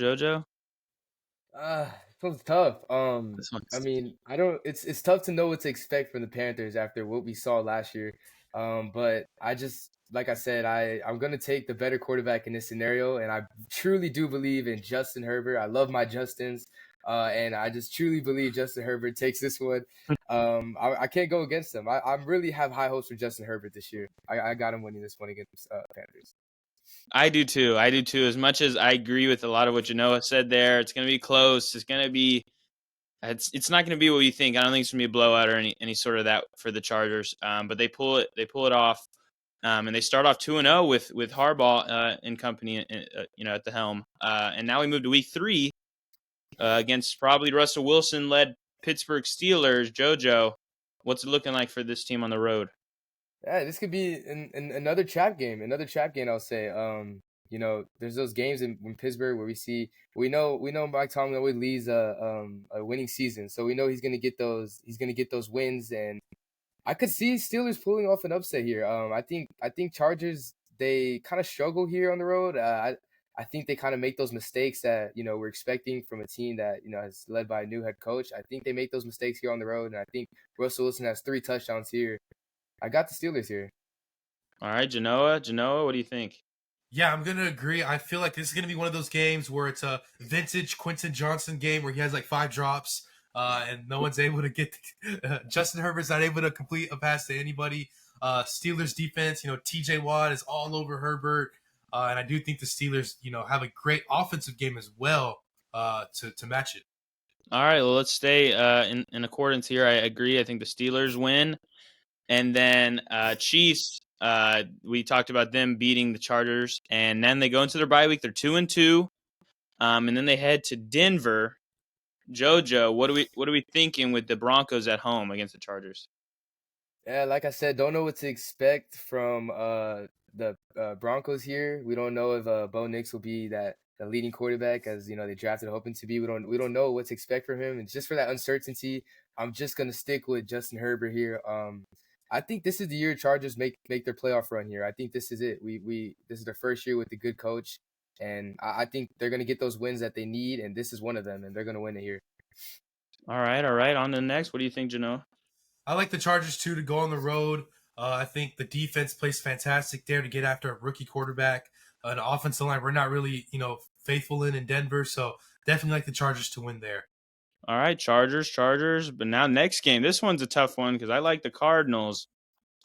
This one's tough. This I one's mean, I don't. It's tough to know what to expect from the Panthers after what we saw last year. But I just like I said, I'm gonna take the better quarterback in this scenario, and I truly do believe in Justin Herbert. I love my Justins, and I just truly believe Justin Herbert takes this one. I can't go against him. I really have high hopes for Justin Herbert this year. I got him winning this one against Panthers. I do too. As much as I agree with a lot of what Genoa said there, it's going to be close. It's going to be. It's not going to be what you think. I don't think it's going to be a blowout or any sort of that for the Chargers. But they pull it off, and they start off 2-0 with Harbaugh and company, at the helm. And now we move to week 3 against probably Russell Wilson led Pittsburgh Steelers. Jojo, what's it looking like for this team on the road? Yeah, this could be another trap game. Another trap game, I'll say. There's those games in Pittsburgh where we know Mike Tomlin always leads a winning season, so we know he's gonna get those wins, and I could see Steelers pulling off an upset here. I think Chargers, they kind of struggle here on the road. I think they kind of make those mistakes that we're expecting from a team that is led by a new head coach. I think they make those mistakes here on the road, and I think Russell Wilson has 3 touchdowns here. I got the Steelers here. All right, Genoa, what do you think? Yeah, I'm gonna agree. I feel like this is gonna be one of those games where it's a vintage Quentin Johnson game where he has like 5 drops, and no one's able to get. Justin Herbert's not able to complete a pass to anybody. Steelers defense, T.J. Watt is all over Herbert, and I do think the Steelers, have a great offensive game as well to match it. All right, well, let's stay in accordance here. I agree. I think the Steelers win. And then Chiefs, we talked about them beating the Chargers. And then they go into their bye week. They're 2-2. And then they head to Denver. Jojo, what are we thinking with the Broncos at home against the Chargers? Yeah, like I said, don't know what to expect from the Broncos here. We don't know if Bo Nix will be the leading quarterback as they drafted hoping to be. We don't know what to expect from him, and just for that uncertainty, I'm just gonna stick with Justin Herbert here. I think this is the year Chargers make their playoff run here. I think this is it. We this is their first year with a good coach, and I think they're gonna get those wins that they need, and this is one of them, and they're gonna win it here. All right, all right. On to the next. What do you think, Jano? I like the Chargers too to go on the road. I think the defense plays fantastic there to get after a rookie quarterback. An offensive line we're not really, faithful in Denver, so definitely like the Chargers to win there. All right, Chargers, Chargers. But now next game. This one's a tough one because I like the Cardinals.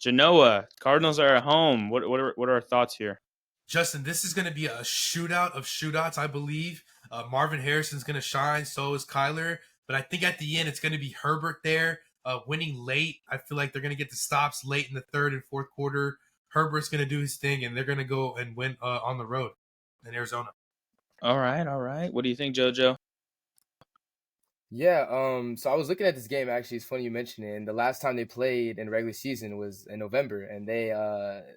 Genoa, Cardinals are at home. What are our thoughts here? Justin, this is going to be a shootout of shootouts, I believe. Marvin Harrison's going to shine, so is Kyler. But I think at the end, it's going to be Herbert there, winning late. I feel like they're going to get the stops late in the third and fourth quarter. Herbert's going to do his thing, and they're going to go and win on the road in Arizona. All right, all right. What do you think, Jojo? Yeah, so I was looking at this game actually. It's funny you mentioned it. And the last time they played in the regular season was in November, and they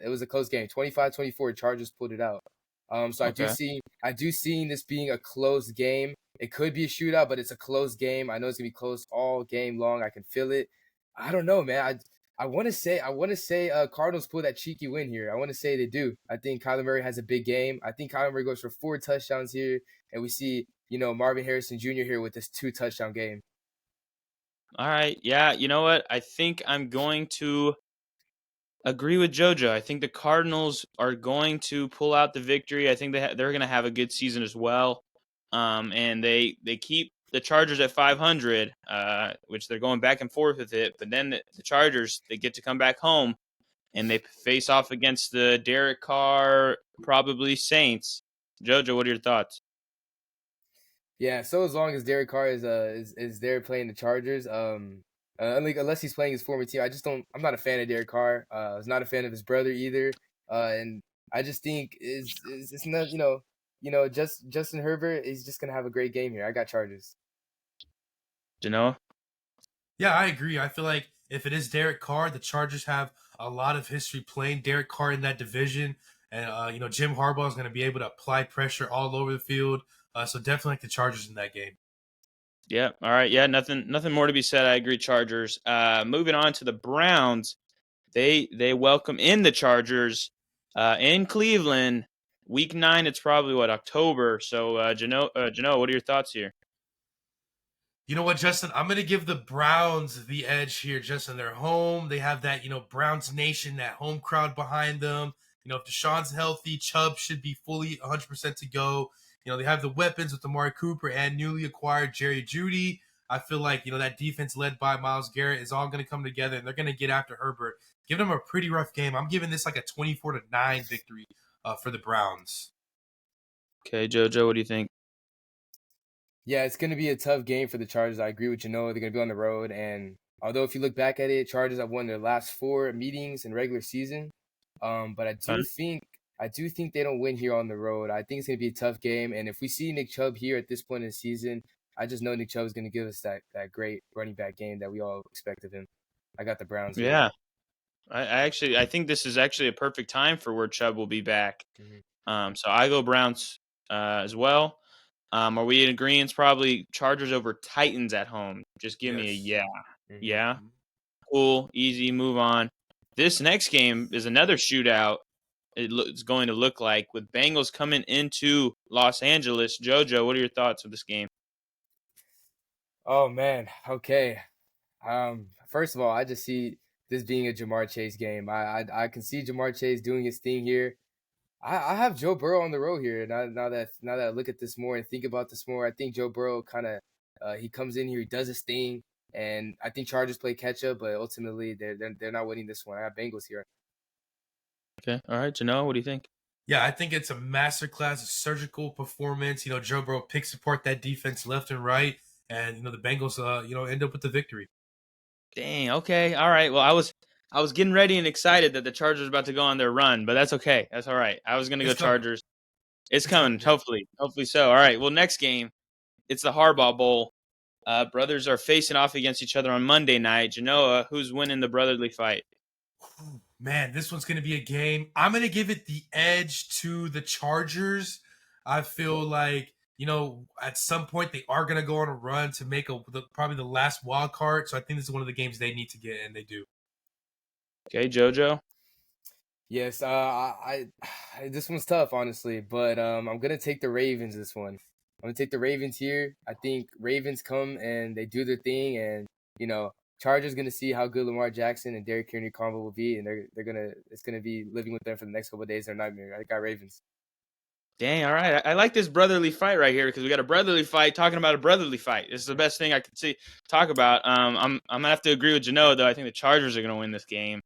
it was a close game. 25-24, Chargers pulled it out. So Okay. I do see this being a close game. It could be a shootout, but it's a close game. I know it's gonna be close all game long. I can feel it. I don't know, man. I want to say Cardinals pull that cheeky win here. I want to say they do. I think Kyler Murray has a big game. I think Kyler Murray goes for 4 touchdowns here, and we see Marvin Harrison Jr. here with this 2 touchdown game. All right. Yeah, you know what? I think I'm going to agree with Jojo. I think the Cardinals are going to pull out the victory. I think they're going to have a good season as well. And they keep the Chargers at 500, which they're going back and forth with it. But then the Chargers, they get to come back home and they face off against the Derek Carr, probably Saints. Jojo, what are your thoughts? Yeah, so as long as Derek Carr is there playing the Chargers, unless he's playing his former team, I'm not a fan of Derek Carr. I was not a fan of his brother either. And I just think is it's not just Justin Herbert is just gonna have a great game here. I got Chargers. Genoa? Yeah, I agree. I feel like if it is Derek Carr, the Chargers have a lot of history playing Derek Carr in that division. And, Jim Harbaugh is going to be able to apply pressure all over the field. So definitely like the Chargers in that game. Yeah. All right. Yeah. Nothing more to be said. I agree. Chargers. Moving on to the Browns. They welcome in the Chargers in Cleveland. Week 9. It's probably October. So, Jano, what are your thoughts here? You know what, Justin? I'm going to give the Browns the edge here, Justin. They're home. They have that, Browns Nation, that home crowd behind them. If Deshaun's healthy, Chubb should be fully 100% to go. They have the weapons with Amari Cooper and newly acquired Jerry Jeudy. I feel like, that defense led by Myles Garrett is all going to come together, and they're going to get after Herbert. Give them a pretty rough game. I'm giving this like a 24-9 victory for the Browns. Okay, Jojo, what do you think? Yeah, it's going to be a tough game for the Chargers. I agree with you. They're going to be on the road. And although if you look back at it, Chargers have won their last 4 meetings in regular season. But I do think they don't win here on the road. I think it's going to be a tough game. And if we see Nick Chubb here at this point in the season, I just know Nick Chubb is going to give us that great running back game that we all expect of him. I got the Browns here. Yeah. I think this is actually a perfect time for where Chubb will be back. So I go Browns as well. Are we in agreement? Probably Chargers over Titans at home. Just give me a yeah. Mm-hmm. Yeah. Cool. Easy. Move on. This next game is another shootout. It's going to look like with Bengals coming into Los Angeles. Jojo, what are your thoughts of this game? Oh, man. Okay. First of all, I just see this being a Jamar Chase game. I can see Jamar Chase doing his thing here. I have Joe Burrow on the road here. Now that I look at this more and think about this more, I think Joe Burrow kind of he comes in here, he does his thing, and I think Chargers play catch up, but ultimately they're not winning this one. I have Bengals here. Okay. All right, Janelle, what do you think? Yeah, I think it's a masterclass, a surgical performance. Joe Burrow picks apart that defense left and right, and the Bengals, end up with the victory. Dang. Okay. All right. Well, I was getting ready and excited that the Chargers were about to go on their run, but that's okay. That's all right. I was going to go It's coming. Chargers. It's coming. Hopefully so. All right. Well, next game, it's the Harbaugh Bowl. Brothers are facing off against each other on Monday night. Genoa, who's winning the brotherly fight? Man, this one's going to be a game. I'm going to give it the edge to the Chargers. I feel like, at some point they are going to go on a run to make probably the last wild card. So I think this is one of the games they need to get, and they do. Okay, Jojo. Yes, this one's tough, honestly, but I'm gonna take the Ravens this one. I'm gonna take the Ravens here. I think Ravens come and they do their thing, and you know, Chargers gonna see how good Lamar Jackson and Derrick Henry combo will be, and they're gonna it's gonna be living with them for the next couple of days. Their nightmare. I got Ravens. Dang, all right. I like this brotherly fight right here because we got a brotherly fight talking about a brotherly fight. This is the best thing I could see talk about. I'm gonna have to agree with Jano though. I think the Chargers are gonna win this game.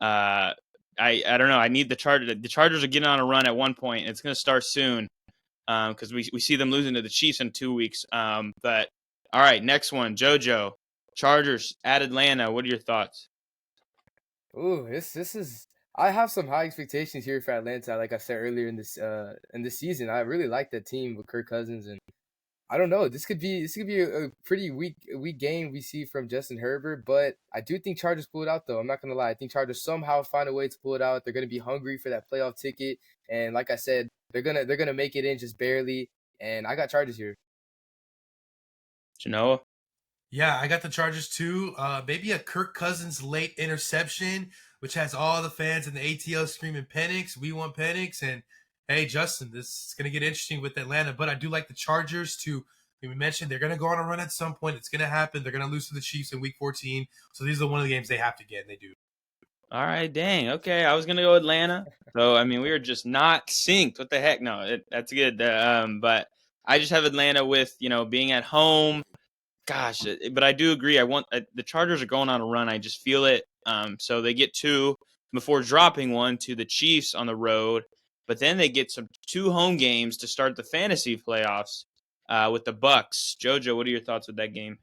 Uh, I don't know. I need the Chargers. The Chargers are getting on a run at one point. It's gonna start soon. Because we see them losing to the Chiefs in 2 weeks. But all right, next one, JoJo, Chargers at Atlanta. What are your thoughts? Ooh, this is. I have some high expectations here for Atlanta. Like I said earlier in this season, I really like that team with Kirk Cousins, and I don't know. This could be a pretty weak game we see from Justin Herbert, but I do think Chargers pull it out though. I'm not gonna lie. I think Chargers somehow find a way to pull it out. They're gonna be hungry for that playoff ticket, and like I said, they're gonna make it in just barely. And I got Chargers here. Genoa? Yeah, I got the Chargers too. Maybe a Kirk Cousins late interception, which has all the fans in the ATL screaming Penix. We want Penix. And hey, Justin, this is going to get interesting with Atlanta. But I do like the Chargers to. We mentioned they're going to go on a run at some point. It's going to happen. They're going to lose to the Chiefs in Week 14. So these are one of the games they have to get, and they do. All right, dang. Okay, I was gonna go Atlanta. So I mean, we were just not synced. What the heck? No, that's good. But I just have Atlanta with being at home. Gosh, but I do agree. I want the Chargers are going on a run. I just feel it. So they get two before dropping one to the Chiefs on the road, but then they get two home games to start the fantasy playoffs with the Bucks. Jojo, what are your thoughts with that game?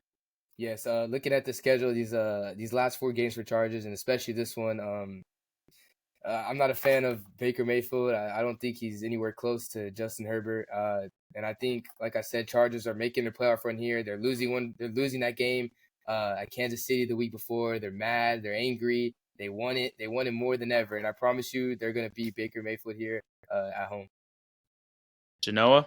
Yes, looking at the schedule, these last four games for Chargers, and especially this one, I'm not a fan of Baker Mayfield. I don't think he's anywhere close to Justin Herbert. And I think, like I said, Chargers are making their playoff run here. They're losing one. They're losing that game at Kansas City the week before. They're mad. They're angry. They want it. They want it more than ever. And I promise you, they're gonna beat Baker Mayfield here at home. Genoa?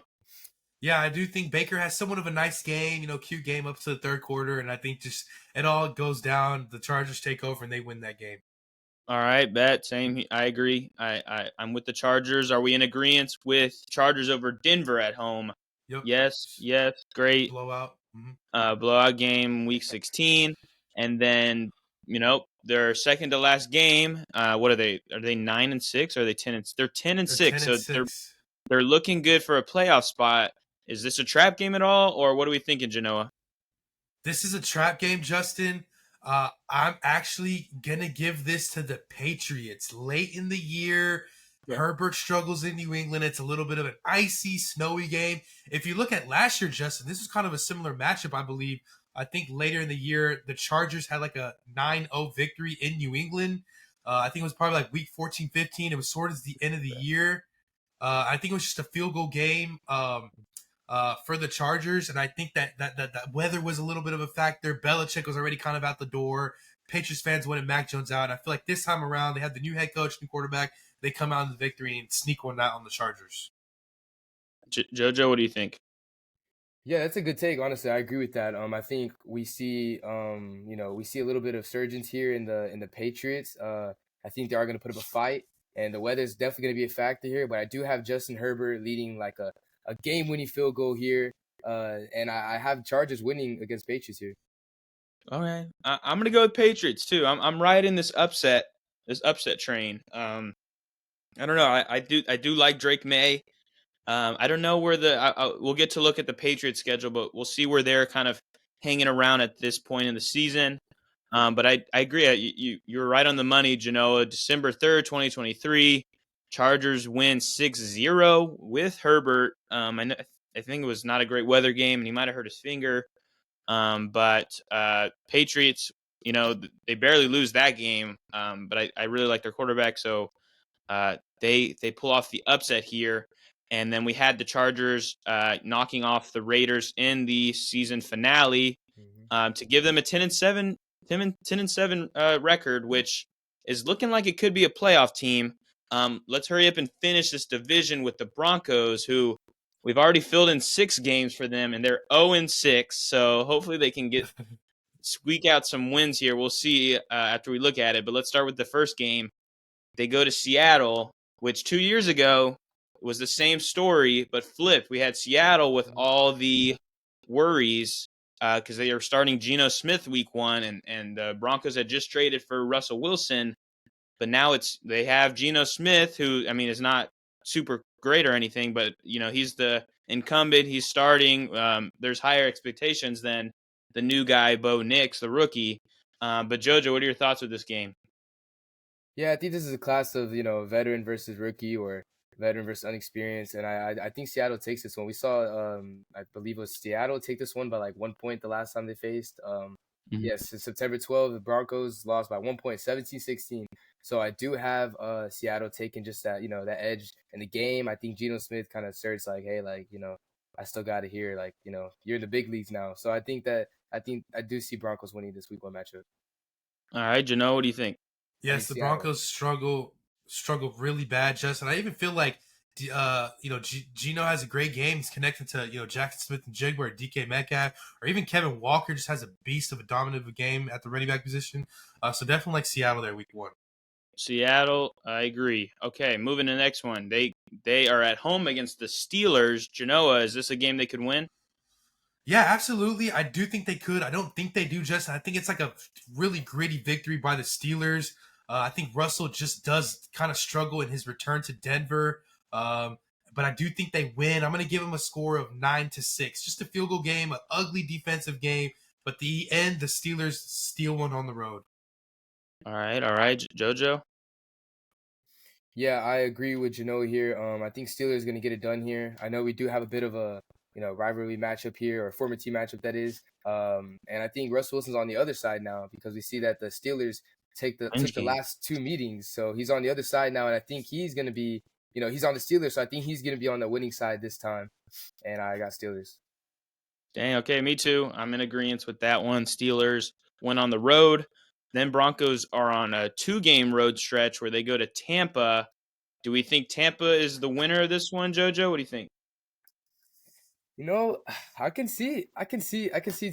Yeah, I do think Baker has somewhat of a nice game, cute game up to the third quarter. And I think just it all goes down. The Chargers take over and they win that game. All right, bet. Same. I agree. I'm with the Chargers. Are we in agreement with Chargers over Denver at home? Yep. Yes. Yes. Great. Blowout. Blowout game, week 16, and then their second to last game. What are they? Are they 9-6? Or are they 10? They're 10-6. 10 So and 6. they're looking good for a playoff spot. Is this a trap game at all, or what are we thinking, Genoa? This is a trap game, Justin. I'm actually gonna give this to the Patriots. Late in the year, Yeah. Herbert struggles in New England. It's a little bit of an icy, snowy game. If you look at last year, Justin, this was kind of a similar matchup, I believe. I think later in the year, the Chargers had like a 9-0 victory in New England. I think it was probably like week 14, 15. It was sort of the end of the year. I think it was just a field goal game. For the Chargers, and I think that weather was a little bit of a factor. Belichick was already kind of out the door. Patriots fans wanted Mac Jones out. And I feel like this time around, they have the new head coach, new quarterback. They come out in the victory and sneak one out on the Chargers. Jojo, what do you think? Yeah, that's a good take. Honestly, I agree with that. I think we see, we see a little bit of surgeons here in the Patriots. I think they are going to put up a fight, and the weather is definitely going to be a factor here. But I do have Justin Herbert leading like a game-winning field goal here, and I have Chargers winning against Patriots here. All right, I'm gonna go with Patriots too. I'm riding this upset train. I don't know. I do like Drake May. I don't know where we'll get to look at the Patriots schedule, but we'll see where they're kind of hanging around at this point in the season. But I agree. You're right on the money, Genoa. December 3rd, 2023, Chargers win 6-0 with Herbert. I think it was not a great weather game, and he might have hurt his finger. But Patriots, they barely lose that game. But I really like their quarterback, so they pull off the upset here. And then we had the Chargers knocking off the Raiders in the season finale to give them a 10-7 record, which is looking like it could be a playoff team. Let's hurry up and finish this division with the Broncos, who we've already filled in 6 games for them, and they're 0-6. So hopefully they can get squeak out some wins here. We'll see after we look at it. But let's start with the first game. They go to Seattle, which 2 years ago was the same story, but flipped. We had Seattle with all the worries because they were starting Geno Smith week 1, and the Broncos had just traded for Russell Wilson. But now they have Geno Smith, who, I mean, is not super great or anything, but, he's the incumbent. He's starting. There's higher expectations than the new guy, Bo Nix, the rookie. But, Jojo, what are your thoughts with this game? Yeah, I think this is a class of, veteran versus rookie or veteran versus unexperienced. And I think Seattle takes this one. We saw, I believe it was Seattle take this one by like 1 point the last time they faced. Yes, September 12th, the Broncos lost by 1 point, 17-16. So I do have Seattle taking just that, that edge in the game. I think Geno Smith kind of asserts like, hey, like, I still got it here. Like, you're in the big leagues now. So I think I do see Broncos winning this week 1 matchup. All right, Jano, what do you think? Yes, the Seattle. Broncos struggle really bad, Justin. I even feel like Geno has a great game. He's connected to Jackson Smith and Jigba, or DK Metcalf, or even Kevin Walker just has a beast of a dominant of a game at the running back position. So definitely like Seattle there week 1. Seattle, I agree. Okay, moving to the next one. They are at home against the Steelers. Genoa, is this a game they could win? Yeah, absolutely. I do think they could. I don't think they do, Justin. I think it's like a really gritty victory by the Steelers. I think Russell just does kind of struggle in his return to Denver. But I do think they win. I'm going to give them a score of 9-6. Just a field goal game, an ugly defensive game. But the end, the Steelers steal one on the road. All right, Jojo. Yeah, I agree with Genoa here. I think Steelers is going to get it done here. I know we do have a bit of a rivalry matchup here, or former team matchup that is. And I think Russell Wilson's on the other side now because we see that the Steelers took the last 2 meetings, so he's on the other side now, and I think he's going to be, he's on the Steelers, so I think he's going to be on the winning side this time. And I got Steelers. Dang, okay, me too. I'm in agreement with that one. Steelers went on the road. Then Broncos are on a 2-game road stretch where they go to Tampa. Do we think Tampa is the winner of this one, Jojo? What do you think? I can see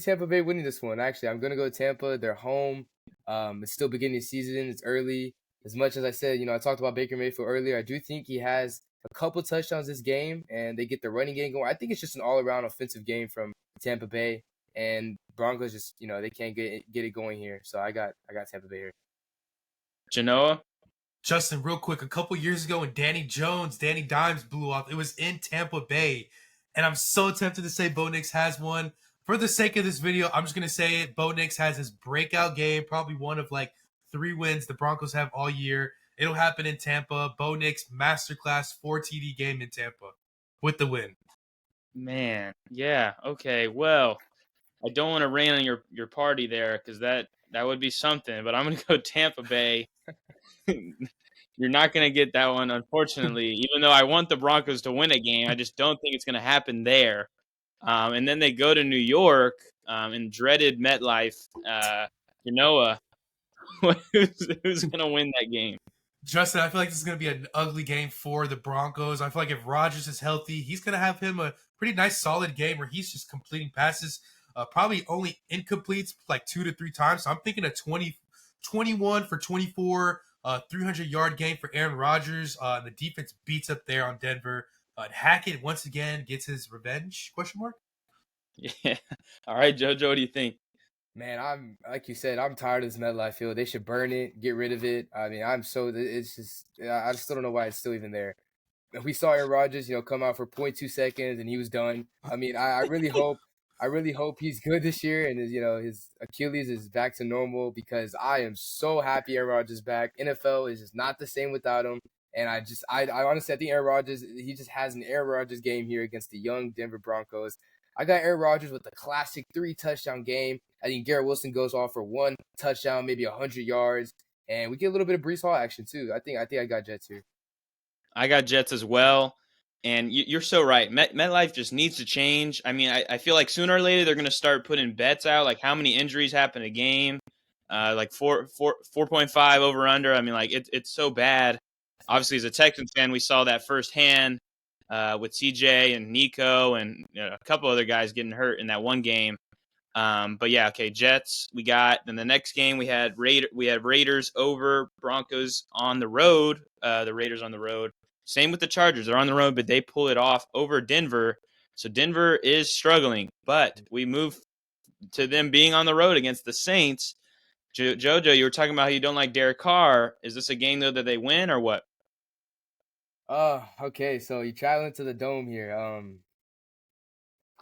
Tampa Bay winning this one. Actually, I'm gonna go Tampa. They're home. It's still beginning of season. It's early. As much as I said, I talked about Baker Mayfield earlier. I do think he has a couple touchdowns this game, and they get the running game going. I think it's just an all-around offensive game from Tampa Bay, and Broncos just, they can't get it going here. So I got Tampa Bay here. Genoa? Justin, real quick, a couple years ago when Danny Dimes blew off, it was in Tampa Bay. And I'm so tempted to say Bo Nix has one. For the sake of this video, I'm just going to say it. Bo Nix has his breakout game, probably one of like 3 wins the Broncos have all year. It'll happen in Tampa. Bo Nix, masterclass 4 TD game in Tampa with the win. Man, yeah, okay. Well, I don't want to rain on your party there because that would be something, but I'm going to go Tampa Bay. You're not going to get that one, unfortunately, even though I want the Broncos to win a game. I just don't think it's going to happen there. And then they go to New York in dreaded MetLife. Genoa, who's going to win that game? Justin, I feel like this is going to be an ugly game for the Broncos. I feel like if Rodgers is healthy, he's going to have him a pretty nice, solid game where he's just completing passes, probably only incompletes like 2 to 3 times. So I'm thinking a 21 for 24, 300-yard game for Aaron Rodgers. The defense beats up there on Denver. Hackett once again gets his revenge? ? Yeah. All right, Jojo, what do you think? Man, I'm like you said, I'm tired of this MetLife field. They should burn it, get rid of it. I mean, it's just, I still don't know why it's still even there. We saw Aaron Rodgers, come out for 0.2 seconds and he was done. I mean, I really hope he's good this year and his Achilles is back to normal because I am so happy Aaron Rodgers is back. NFL is just not the same without him. And I honestly, I think Aaron Rodgers, he just has an Aaron Rodgers game here against the young Denver Broncos. I got Aaron Rodgers with a classic 3-touchdown game. I think Garrett Wilson goes off for 1 touchdown, maybe 100 yards. And we get a little bit of Breece Hall action too. I think I got Jets here. I got Jets as well. And you're so right. MetLife just needs to change. I mean, I feel like sooner or later they're going to start putting bets out, like how many injuries happen a game, like 4.5 over under. I mean, like it's so bad. Obviously, as a Texans fan, we saw that firsthand with CJ and Nico and a couple other guys getting hurt in that one game. But yeah, okay, Jets. We got then the next game we had Raiders over Broncos on the road. The Raiders on the road. Same with the Chargers. They're on the road, but they pull it off over Denver. So Denver is struggling, but we move to them being on the road against the Saints. Jojo, you were talking about how you don't like Derek Carr. Is this a game though that they win or what? Okay, so you traveling to the dome here.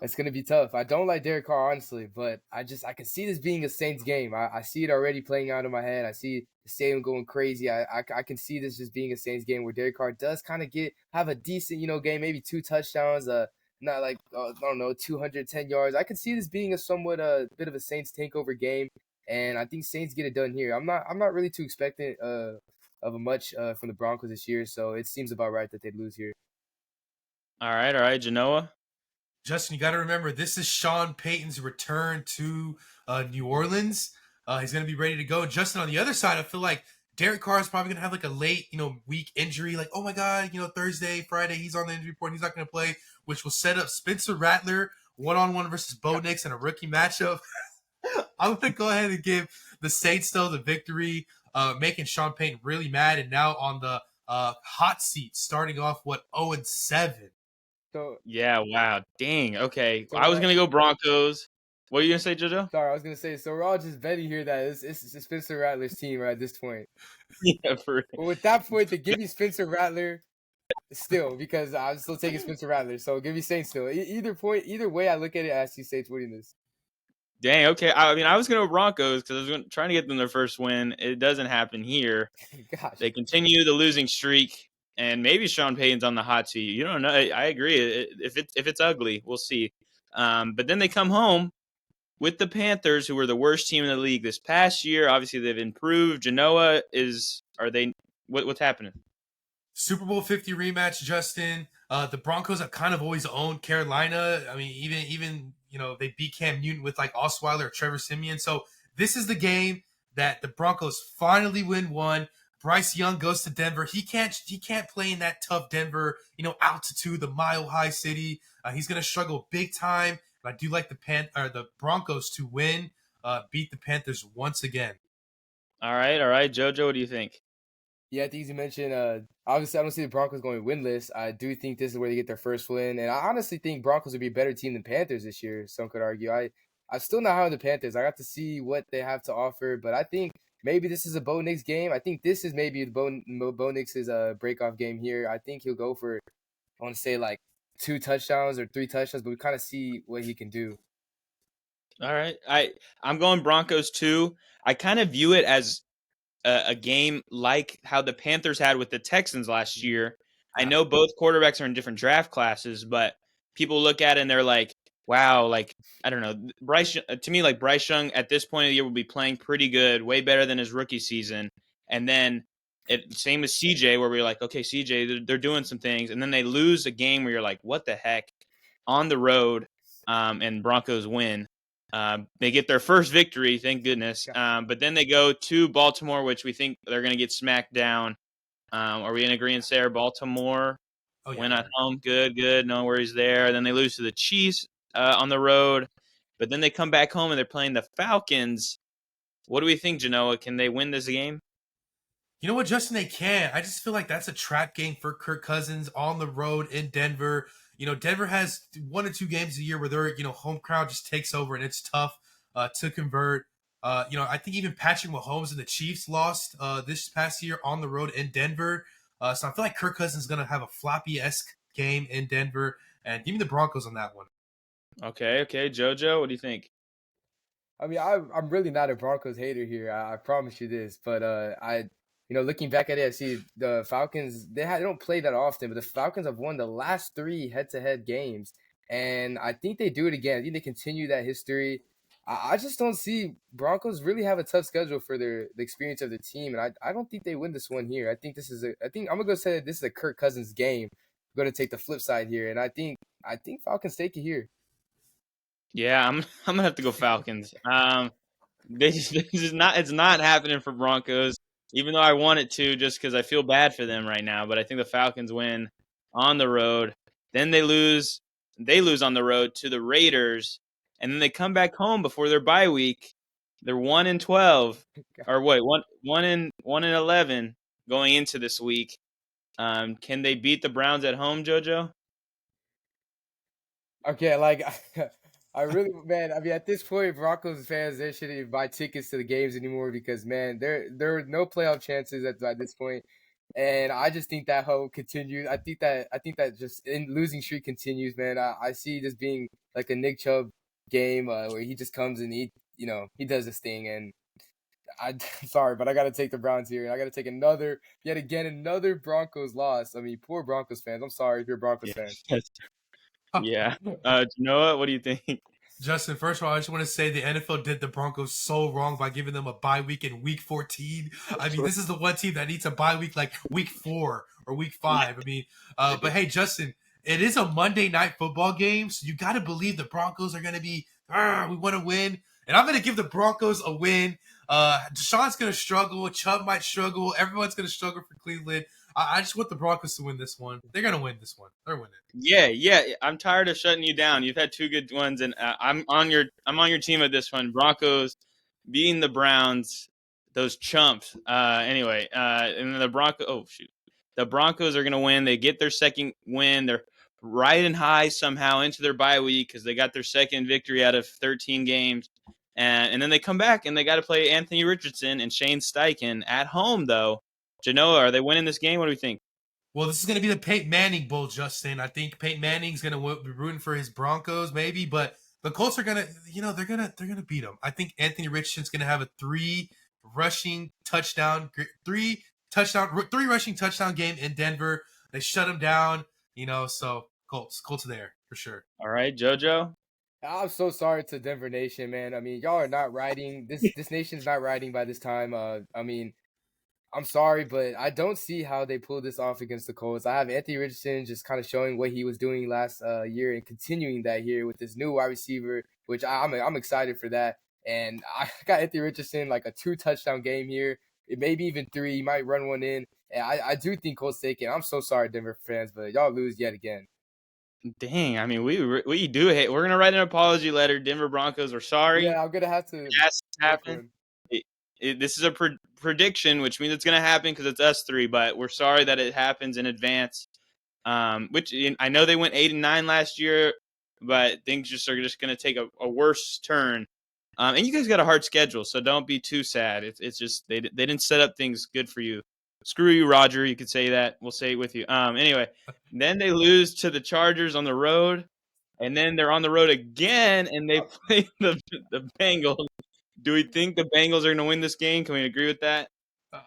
It's gonna be tough. I don't like Derek Carr, honestly, but I can see this being a Saints game. I see it already playing out in my head. I see the stadium going crazy. I can see this just being a Saints game where Derek Carr does kind of have a decent game, maybe 2 touchdowns. Not like I don't know 210 yards. I can see this being a somewhat bit of a Saints takeover game, and I think Saints get it done here. I'm not really too expectant of a much from the Broncos this year, so it seems about right that they'd lose here. All right, Genoa. Justin, you got to remember, this is Sean Payton's return to New Orleans. He's going to be ready to go. Justin, on the other side, I feel like Derek Carr is probably going to have like a late, week injury. Like, oh my God, Thursday, Friday, he's on the injury report. He's not going to play, which will set up Spencer Rattler one-on-one versus Bo Nix in a rookie matchup. I'm going to go ahead and give the Saints, though, the victory, making Sean Payton really mad. And now on the hot seat, starting off, 0-7. So Yeah, wow. Dang. Okay. so I we're was all, going to go Broncos. What are you going to say, JoJo? sorry, I was gonna say, so we're all just betting here that it's Spencer Rattler's team right at this point. Yeah, for But with that point, they give me Spencer Rattler still because I'm still taking Spencer Rattler. So give me Saints still. Either point, either way, I look at it, I see Saints winning this. Dang, okay. I mean, I was going to go Broncos because I was trying to get them their first win. It doesn't happen here. Gosh. They continue the losing streak, and maybe Sean Payton's on the hot seat. You don't know. I agree. If it's ugly, we'll see. But then they come home with the Panthers, who were the worst team in the league this past year. Obviously, they've improved. Genoa are they? What's happening? Super Bowl 50 rematch, Justin. The Broncos have kind of always owned Carolina. I mean, even they beat Cam Newton with like Osweiler or Trevor Siemian. So this is the game that the Broncos finally win one. Bryce Young goes to Denver. He can't play in that tough Denver, altitude, the mile high city. He's gonna struggle big time. But I do like the Broncos to win, beat the Panthers once again. All right, Jojo. What do you think? Yeah, I think as you mentioned, obviously I don't see the Broncos going winless. I do think this is where they get their first win, and I honestly think Broncos would be a better team than Panthers this year. Some could argue. I'm still not high on the Panthers. I got to see what they have to offer, but I think maybe this is a Bo Nix game. I think this is maybe Bo Nix's breakoff game here. I think he'll go for I want to say like 2 touchdowns or 3 touchdowns, but we kind of see what he can do. All right, I'm going Broncos too. I kind of view it as a game like how the Panthers had with the Texans last year. I know both quarterbacks are in different draft classes, but people look at it and they're like, wow, like, I don't know. To me, like Bryce Young at this point of the year will be playing pretty good, way better than his rookie season. And then same as CJ, where we're like, okay, CJ, they're doing some things. And then they lose a game where you're like, what the heck? On the road, and Broncos win. They get their first victory, thank goodness. But then they go to Baltimore, which we think they're going to get smacked down. Are we in agreement there? Baltimore win at home. Good. No worries there. Then they lose to the Chiefs on the road. But then they come back home and they're playing the Falcons. What do we think, Genoa? Can they win this game? You know what, Justin? They can. I just feel like that's a trap game for Kirk Cousins on the road in Denver. Denver has 1 or 2 games a year where their home crowd just takes over and it's tough to convert. I think even Patrick Mahomes and the Chiefs lost this past year on the road in Denver. So I feel like Kirk Cousins is going to have a floppy-esque game in Denver, and give me the Broncos on that one. Okay. Jojo, what do you think? I mean, I'm really not a Broncos hater here. I promise you this. But looking back at it, I see the Falcons. They don't play that often, but the Falcons have won the last 3 head-to-head games, and I think they do it again. I think they continue that history. I just don't see Broncos really have a tough schedule for the experience of the team, and I don't think they win this one here. I think I'm gonna go say that this is a Kirk Cousins game. I'm gonna take the flip side here, and I think Falcons take it here. Yeah, I'm gonna have to go Falcons. It's not happening for Broncos, even though I want it to, just because I feel bad for them right now. But I think the Falcons win on the road. Then they lose on the road to the Raiders. and then they come back home before their bye week. They're 1-12, or wait, 1-11 going into this week. Can they beat the Browns at home, Jojo? Okay, like I really, man. I mean, at this point, Broncos fans they shouldn't even buy tickets to the games anymore because, man, there are no playoff chances at this point, and I just think that hope continues. I think that just in losing streak continues, man. I see this being like a Nick Chubb game where he just comes and he does this thing, and I'm sorry, but I got to take the Browns here, and I got to take yet again another Broncos loss. I mean, poor Broncos fans. I'm sorry if you're a Broncos fan. Yeah. Noah, what do you think? Justin, first of all, I just want to say the NFL did the Broncos so wrong by giving them a bye week in week 14. I mean, this is the one team that needs a bye week like week 4 or week 5. I mean, but hey, Justin, it is a Monday night football game, so you got to believe the Broncos are going to be, we want to win. And I'm going to give the Broncos a win. Deshaun's going to struggle. Chubb might struggle. Everyone's going to struggle for Cleveland. I just want the Broncos to win this one. They're going to win this one. They're winning. Yeah. I'm tired of shutting you down. You've had two good ones, and I'm on your team at this one. Broncos beating the Browns, those chumps. Anyway, and then the Broncos are gonna win. They get their second win. They're riding high somehow into their bye week because they got their second victory out of 13 games, and then they come back and they got to play Anthony Richardson and Shane Steichen at home though. Genoa, are they winning this game? What do we think? Well, this is going to be the Peyton Manning Bowl, Justin. I think Peyton Manning's going to be rooting for his Broncos, maybe, but the Colts are going to, they're going to beat them. I think Anthony Richardson's going to have a three rushing touchdown game in Denver. They shut him down, so Colts are there for sure. All right, Jojo. I'm so sorry to Denver Nation, man. I mean, y'all are not riding this nation's not riding by this time. I mean, I'm sorry, but I don't see how they pull this off against the Colts. I have Anthony Richardson just kind of showing what he was doing last year and continuing that here with this new wide receiver, which I'm excited for that. And I got Anthony Richardson like a 2-touchdown game here, maybe even 3. He might run one in. And I do think Colts take it. I'm so sorry, Denver fans, but y'all lose yet again. Dang, I mean, we do hate. We're gonna write an apology letter. Denver Broncos, we're sorry. Yeah, I'm gonna have to. Yes, it's happened. This is a prediction, which means it's gonna happen because it's us three. But we're sorry that it happens in advance. Which I know they went 8-9 last year, but things are just gonna take a worse turn. And you guys got a hard schedule, so don't be too sad. It's just they didn't set up things good for you. Screw you, Roger. You could say that. We'll say it with you. Anyway, then they lose to the Chargers on the road, and then they're on the road again, and they play the Bengals. Do we think the Bengals are going to win this game? Can we agree with that?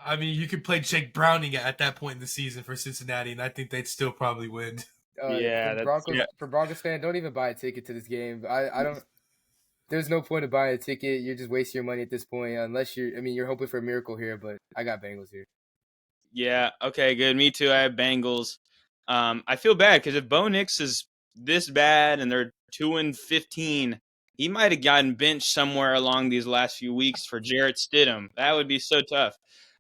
I mean, you could play Jake Browning at that point in the season for Cincinnati, and I think they'd still probably win. For Broncos fan, don't even buy a ticket to this game. I don't. There's no point of buying a ticket. You're just wasting your money at this point, unless you're hoping for a miracle here. But I got Bengals here. Yeah. Okay. Good. Me too. I have Bengals. I feel bad because if Bo Nix is this bad and they're 2-15, he might have gotten benched somewhere along these last few weeks for Jarrett Stidham. That would be so tough.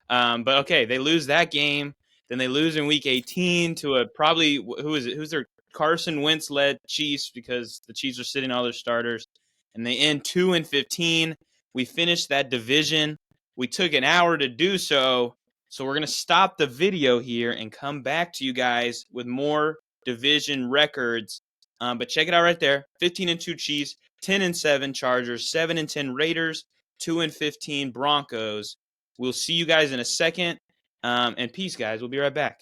But okay, they lose that game. Then they lose in week 18 to a probably who's their Carson Wentz led Chiefs because the Chiefs are sitting all their starters, and they end 2-15. We finished that division. We took an hour to do so. So we're going to stop the video here and come back to you guys with more division records. But check it out right there. 15-2 Chiefs, 10-7 Chargers, 7-10 Raiders, 2-15 Broncos. We'll see you guys in a second. And peace, guys. We'll be right back.